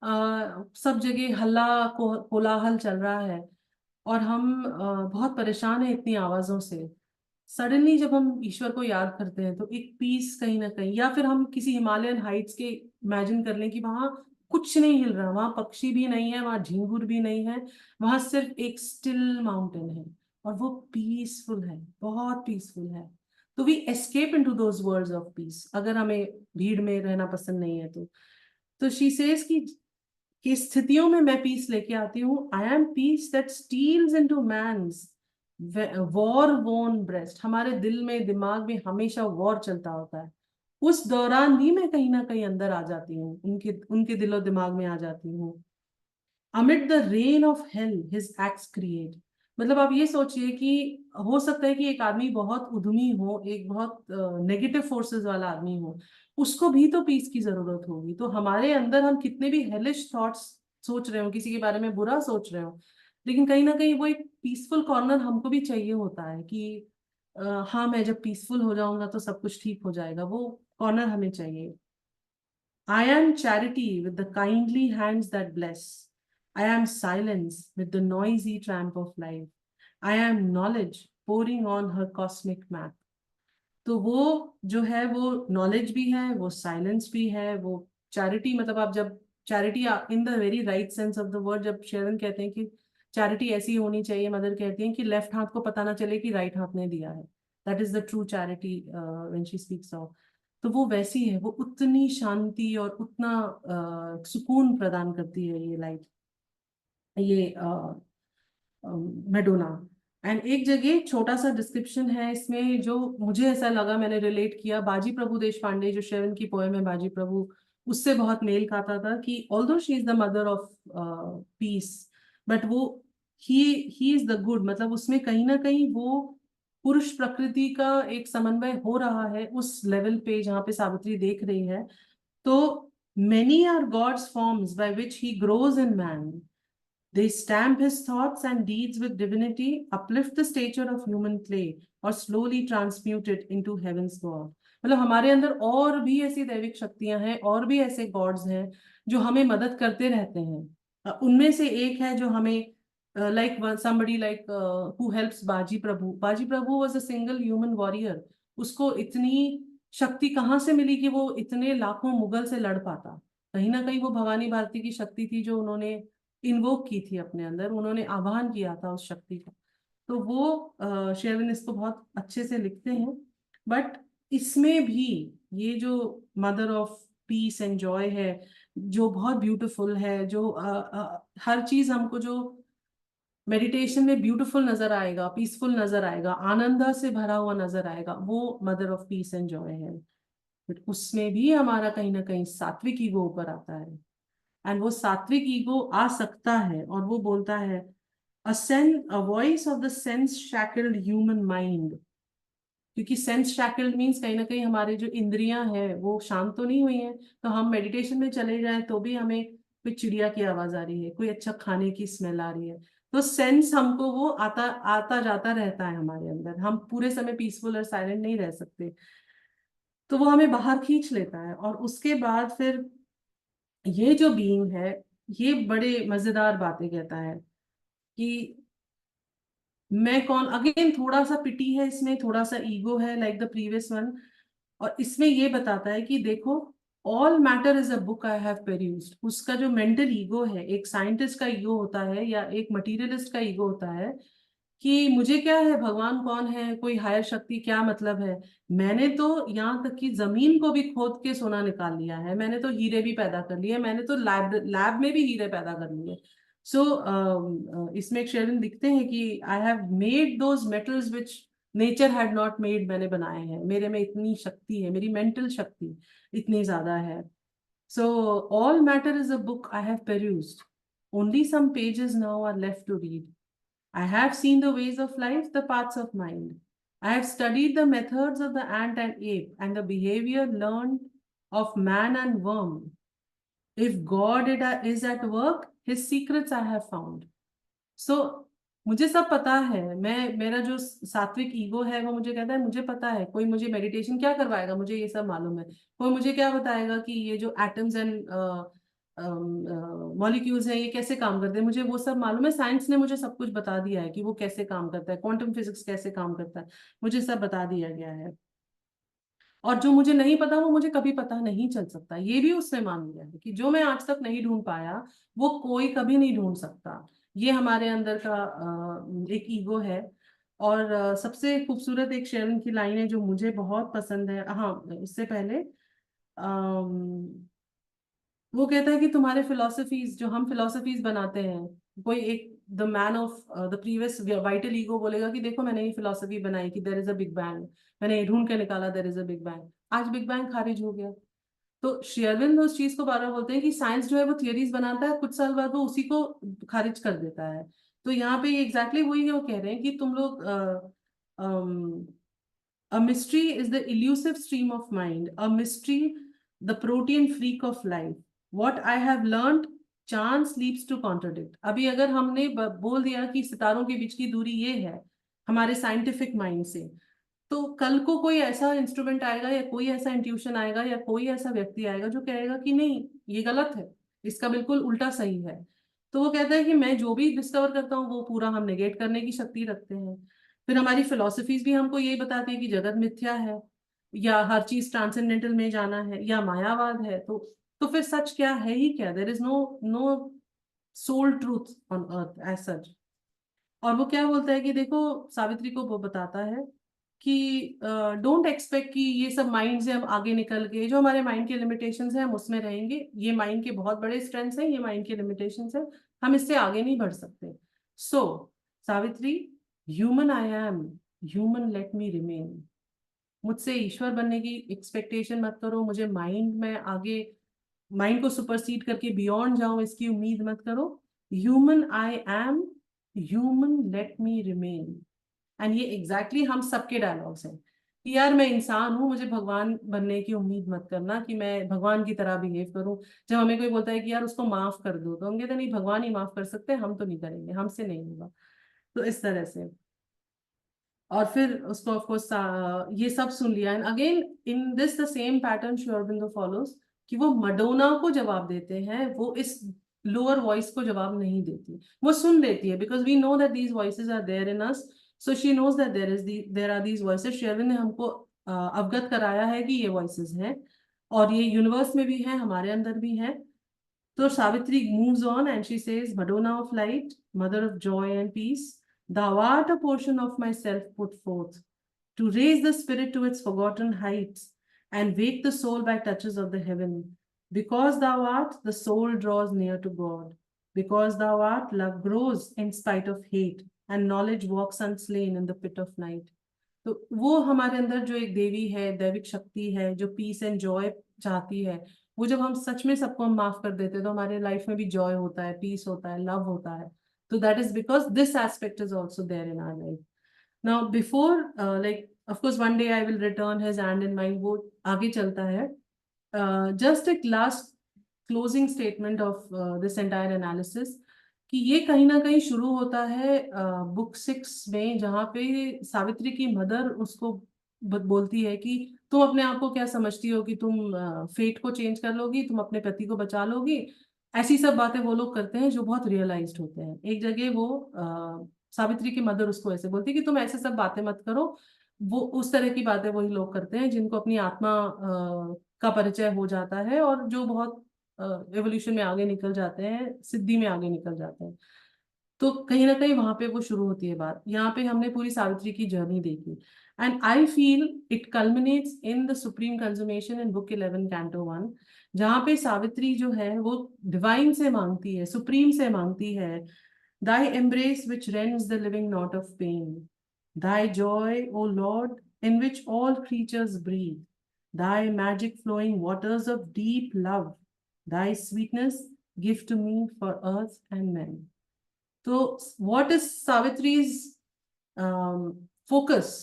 सब जगह हल्ला कोलाहल चल रहा है और हम बहुत परेशान है इतनी आवाजों से। सडनली जब हम ईश्वर को याद करते हैं तो एक पीस कहीं ना कहीं, या फिर हम किसी हिमालयन हाइट्स के इमेजिन कर लें कि वहां कुछ नहीं हिल रहा, वहां पक्षी भी नहीं है, वहां झींगुर भी नहीं है, वहां सिर्फ एक स्टिल माउंटेन है और वो पीसफुल है, बहुत पीसफुल है। तो we escape into those worlds of peace, अगर हमें भीड़ में रहना पसंद नहीं है तो। तो शी सेज कि स्थितियों में मैं पीस लेके आती हूँ। I am peace that steals into man's war worn breast. हमारे दिल में, दिमाग में हमेशा वॉर चलता होता है, उस दौरान भी मैं कहीं ना कहीं अंदर आ जाती हूँ, उनके उनके दिलो दिमाग में आ जाती हूँ। Amid the rain of hell his acts create. मतलब आप ये सोचिए कि हो सकता है कि एक आदमी बहुत उद्यमी हो, एक बहुत नेगेटिव फोर्सेस वाला आदमी हो, उसको भी तो पीस की जरूरत होगी। तो हमारे अंदर हम कितने भी हेलिश थॉट्स सोच रहे हो, किसी के बारे में बुरा सोच रहे हो, लेकिन कहीं ना कहीं वो एक पीसफुल कॉर्नर हमको भी चाहिए होता है कि हाँ मैं जब पीसफुल हो जाऊंगा तो सब कुछ ठीक हो जाएगा, वो कॉर्नर हमें चाहिए। I am charity with the kindly hands that bless. I am silence with the noisy tramp of life. I am knowledge pouring on her cosmic map. तो वो जो है वो नॉलेज भी है, वो साइलेंस भी है, वो चैरिटी। मतलब आप जब charity in the very right sense of the word, जब शेरन कहते हैं कि चैरिटी ऐसी होनी चाहिए, मदर कहती हैं कि लेफ्ट हाथ को पता ना चले कि राइट हाथ ने दिया है, that is the true charity when she speaks of. तो वो वैसी है, वो उतनी शांति और उतना सुकून प्रदान करती है ये लाइट, ये मेडोना। एंड एक जगह छोटा सा डिस्क्रिप्शन है इसमें जो मुझे ऐसा लगा, मैंने रिलेट किया, बाजी प्रभु देश पांडे जो शेरन की पोएम है बाजी प्रभु, उससे बहुत मेल खाता था कि although she is the mother of peace, but वो ही ही इज द गुड। मतलब उसमें कहीं ना कहीं वो पुरुष प्रकृति का एक समन्वय हो रहा है उस लेवल पे जहाँ पे सावित्री देख रही है। तो many are gods forms by which he grows in man, they stamp his thoughts and deeds with divinity, uplift the stature of human clay, और slowly transmute it into heaven's God। मतलब हमारे अंदर और भी ऐसी दैविक शक्तियां हैं, और भी ऐसे गॉड्स हैं जो हमें मदद करते रहते हैं। उनमें से एक है जो हमें like somebody like who helps बाजी प्रभु। बाजी प्रभु was a single human warrior। उसको इतनी शक्ति कहाँ से मिली कि वो इतने लाखों मुगल से लड़ पाता? कहीं ना कहीं वो भवानी भारती की शक्ति थी जो उन्होंने इन्वोक की थी अपने अंदर, उन्होंने आह्वान किया था उस शक्ति का। तो वो शेरविन इसको बहुत अच्छे से लिखते हैं। बट इसमें भी ये जो mother of peace and Joy है, जो बहुत ब्यूटीफुल है, जो हर चीज हमको जो मेडिटेशन में ब्यूटीफुल नजर आएगा, पीसफुल नजर आएगा, आनंद से भरा हुआ नजर आएगा, वो mother of peace and Joy है। बट उसमें भी हमारा कहीं ना कहीं सात्विक ईगो ऊपर आता है, एंड वो सात्विक ईगो आ सकता है और वो बोलता है a voice of the sense shackled human mind। क्योंकि सेंस शैकल्ड मीन्स कहीं ना कहीं हमारे जो इंद्रियां हैं वो शांत तो नहीं हुई हैं। तो हम मेडिटेशन में चले जाएं तो भी हमें कोई चिड़िया की आवाज आ रही है, कोई अच्छा खाने की स्मेल आ रही है, तो सेंस हमको वो आता आता जाता रहता है हमारे अंदर, हम पूरे समय पीसफुल और साइलेंट नहीं रह सकते। तो वो हमें बाहर खींच लेता है। और उसके बाद फिर ये जो बीइंग है, ये बड़े मजेदार बातें कहता है कि मैं कौन, अगेन थोड़ा सा पिटी है इसमें, थोड़ा सा ईगो है लाइक द प्रीवियस वन। और इसमें ये बताता है कि देखो, all matter is a book I have perused. उसका जो मेंटल ईगो है, एक साइंटिस्ट का ईगो होता है या एक मटीरियलिस्ट का ईगो होता है कि मुझे क्या है, भगवान कौन है, कोई हायर शक्ति, क्या मतलब है। मैंने तो यहाँ तक कि जमीन को भी खोद के सोना निकाल लिया है, मैंने तो हीरे भी पैदा कर लिए, मैंने तो लैब लैब में भी हीरे पैदा कर लिए। सो इसमें एक शेरविन दिखते हैं कि I have made those metals which nature had not made. मैंने बनाए हैं, मेरे में इतनी शक्ति है, मेरी मेंटल शक्ति इतनी ज्यादा है। So all matter is a book I have perused, only some pages now are left to read. I have seen the ways of life, the paths of mind. I have studied the methods of the ant and ape and the behavior learned of man and worm. If God is at work, his secrets I have found. So मुझे सब पता है। मैं, मेरा जो सात्विक ego है वो मुझे कहता है मुझे पता है। कोई मुझे मेडिटेशन क्या करवाएगा, मुझे ये सब मालूम है। कोई मुझे क्या बताएगा कि ये जो एटम्स एंड मॉलिक्यूल्स हैं ये कैसे काम करते हैं, मुझे वो सब मालूम है। साइंस ने मुझे सब कुछ बता दिया है कि वो कैसे काम करता है, क्वांटम फिजिक्स कैसे काम करता है, मुझे सब बता दिया गया है। और जो मुझे नहीं पता वो मुझे कभी पता नहीं चल सकता, ये भी उसने मान लिया है कि जो मैं आज तक नहीं ढूंढ पाया वो कोई कभी नहीं ढूंढ सकता। ये हमारे अंदर का एक ईगो है। और सबसे खूबसूरत एक शेरन की लाइन है जो मुझे बहुत पसंद है। हाँ, उससे पहले वो कहता है कि तुम्हारे फिलोसफीज, जो हम फिलोसफीज बनाते हैं, कोई एक the man of the previous vital ego बोलेगा कि देखो मैंने ये फिलोसफी बनाई कि there is a big bang, मैंने ये ढूंढ के निकाला there is a big bang, आज बिग बैंग खारिज हो गया। तो शेरविन उस चीज को बार बार बोलते हैं कि साइंस जो है वो थियरीज बनाता है, कुछ साल बाद वो उसी को खारिज कर देता है। तो यहाँ पे एग्जैक्टली वही है, वो कह रहे हैं कि तुम लोग a mystery is the elusive stream of mind, a mystery, the protean freak of life. What I have learned, chance leaps to contradict. अभी अगर हमने बोल दिया कि सितारों के बीच की दूरी ये है हमारे साइंटिफिक माइंड से, तो कल को कोई ऐसा इंस्ट्रूमेंट आएगा या कोई ऐसा इंट्यूशन आएगा या कोई ऐसा व्यक्ति आएगा जो कहेगा कि नहीं ये गलत है, इसका बिल्कुल उल्टा सही है। तो वो कहता है कि मैं जो भी डिस्कवर करता हूँ वो पूरा हम नेगेट करने की शक्ति रखते हैं। फिर हमारी फिलोसफीज भी हमको यही बताती है कि जगत मिथ्या है, या हर चीज ट्रांसेंडेंटल में जाना है, या मायावाद है। तो फिर सच क्या है ही क्या, there is no no sole truth on earth as such. और वो क्या बोलता है कि देखो, सावित्री को वो बताता है कि डोंट एक्सपेक्ट कि ये सब माइंड से हम आगे निकल के, जो हमारे माइंड के लिमिटेशंस हैं हम उसमें रहेंगे। ये माइंड के बहुत बड़े स्ट्रेंथ्स हैं, ये माइंड के लिमिटेशंस हैं, हम इससे आगे नहीं बढ़ सकते। So Savitri, human I am, human let me remain. मुझसे ईश्वर बनने की एक्सपेक्टेशन मत करो, मुझे माइंड में आगे, माइंड को सुपरसीड करके बियॉन्ड जाऊं इसकी उम्मीद मत करो। Human I am, human let me remain. And ये एग्जैक्टली हम सबके डायलॉग्स हैं कि यार मैं इंसान हूं, मुझे भगवान बनने की उम्मीद मत करना कि मैं भगवान की तरह बिहेव करूं। जब हमें कोई बोलता है कि यार उसको माफ कर दो, तो हम कहते हैं नहीं, भगवान ही माफ कर सकते हैं, हम तो नहीं करेंगे, हमसे नहीं होगा। तो इस तरह से। और फिर उसको ऑफ कोर्स ये सब सुन लिया। And again in this the same pattern Shri Aurobindo follows, कि वो मडोना को जवाब देते हैं, वो इस लोअर वॉइस को जवाब नहीं देती, वो सुन लेती है, because we know that these voices are there in us. So she knows that there are these voices. Sherwin ने हमको अवगत कराया है कि ये वॉइसेस हैं और ये यूनिवर्स में भी हैं, हमारे अंदर भी हैं। तो Savitri moves on and she says, Madonna of light, mother of joy and peace, thou art a portion of myself put forth, to raise the spirit to its forgotten heights and wake the soul by touches of the heaven. Because thou art, the soul draws near to God. Because thou art, love grows in spite of hate, and knowledge walks unslain in the pit of night. तो वो हमारे अंदर जो एक देवी है, दैविक शक्ति है, जो पीस एंड जॉय चाहती है, वो जब हम सच में सबको हम माफ कर देते हैं तो हमारे लाइफ में भी जॉय होता है, पीस होता है, लव होता है। तो that is because this aspect is also there in our life. Now before like of course one day I will return his hand in mine, वो आगे चलता है। जस्ट एक last closing statement of this entire analysis, कि ये कहीं ना कहीं शुरू होता है बुक 6 में, जहाँ पे सावित्री की मदर उसको बोलती है कि तुम अपने आप को क्या समझती हो कि तुम फेट को चेंज कर लोगी, तुम अपने पति को बचा लोगी। ऐसी सब बातें वो लोग करते हैं जो बहुत रियलाइज्ड होते हैं। एक जगह वो सावित्री की मदर उसको ऐसे बोलती है कि तुम ऐसे सब बातें मत करो, वो उस तरह की बातें वही लोग करते हैं जिनको अपनी आत्मा का परिचय हो जाता है, और जो बहुत एवोल्यूशन में आगे निकल जाते हैं, सिद्धि में आगे निकल जाते हैं। तो कहीं ना कहीं वहां पे वो शुरू होती है बात। यहाँ पे हमने पूरी सावित्री की जर्नी देखी, and I feel it कल्मिनेट्स in the supreme consummation in book 11 canto 1, जहाँ पे सावित्री जो है वो डिवाइन से मांगती है, सुप्रीम से मांगती है, Thy embrace which rends the living knot of pain, thy joy, O Lord, in which all creatures breathe, thy magic flowing waters of deep love, thy sweetness give to me for earth and men. So, what is Savitri's focus?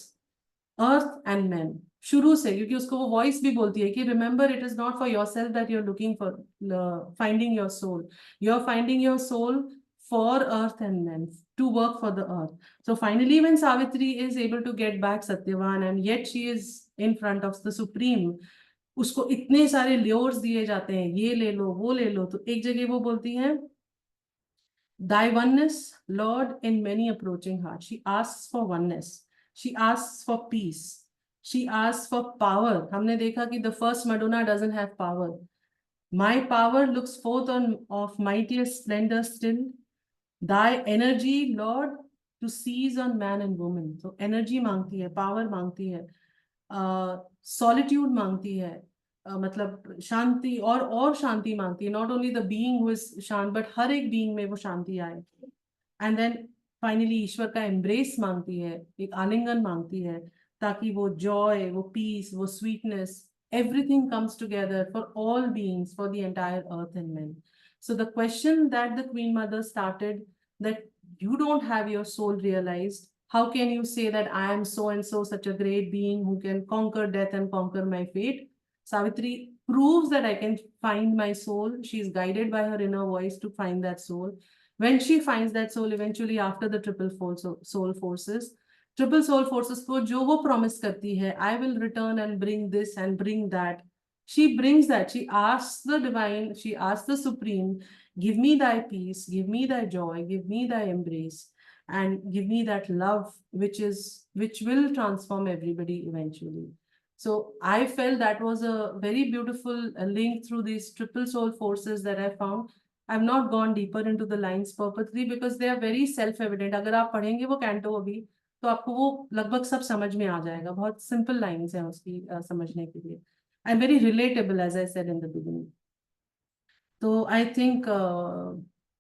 Earth and men. शुरू से, क्योंकि उसको वो voice भी बोलती है कि remember it is not for your self that you are looking for finding your soul, you are finding your soul for earth and men, to work for the earth. So finally, when Savitri is able to get back Satyavan, and yet she is in front of the Supreme, उसको इतने सारे lures दिए जाते हैं, ये ले लो वो ले लो, तो एक जगह वो बोलती है Thy oneness, Lord, in many approaching hearts. She asks for oneness. She asks for peace. She asks for power. हमने देखा कि the first Madonna doesn't have power. My power looks forth on of mightier splendor still. Thy energy, Lord, to seize on man and woman. तो energy मांगती है, power मांगती है, solitude मांगती है, मतलब शांति, और शांति मांगती है, not only the being who is शांत, but हर एक being में वो शांति आए। एंड देन फाइनली ईश्वर का एम्ब्रेस मांगती है, एक आलिंगन मांगती है, ताकि वो जॉय, वो पीस, वो sweetness, everything comes together for all beings, for the entire earth and men. So the question that the Queen Mother started, that you don't have your soul realized, how can you say that I am so and so, such a great being who can conquer death and conquer my fate? Savitri proves that I can find my soul. She is guided by her inner voice to find that soul. When she finds that soul, eventually after the soul forces, triple soul forces को जो वो promise करती है, I will return and bring this and bring that, she brings that, she asks the divine, she asks the supreme, give me thy peace, give me thy joy, give me thy embrace, and give me that love which will transform everybody eventually. So I felt that was a very beautiful link through these triple soul forces that I found. I've not gone deeper into the lines purposely because they are very self-evident. अगर आप पढ़ेंगे वो canto अभी, तो आपको वो लगभग सब समझ में आ जाएगा, बहुत सिंपल लाइंस हैं उसकी समझने के लिए, and very relatable as I said in the beginning. तो I think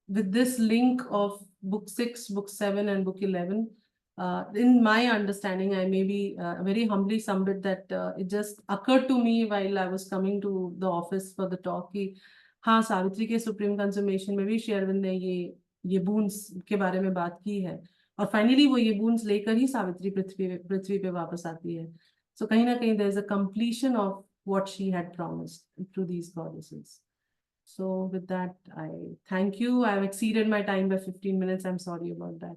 with this link of book 6, book 7 and book 11, in my understanding, I may be very humbly submit that it just occurred to me while I was coming to the office for the talk कि हाँ, सावित्री के supreme कंसुमेशन में भी श्री अरविंद ने ये boons के बारे में बात की है, और फाइनली वो ये बूंस लेकर ही सावित्री पृथ्वी पे वापस आती है. सो कहीं ना कहीं there is a completion of what she had promised through these goddesses. So with that, I thank you. I've exceeded my time by 15 minutes. I'm sorry about that.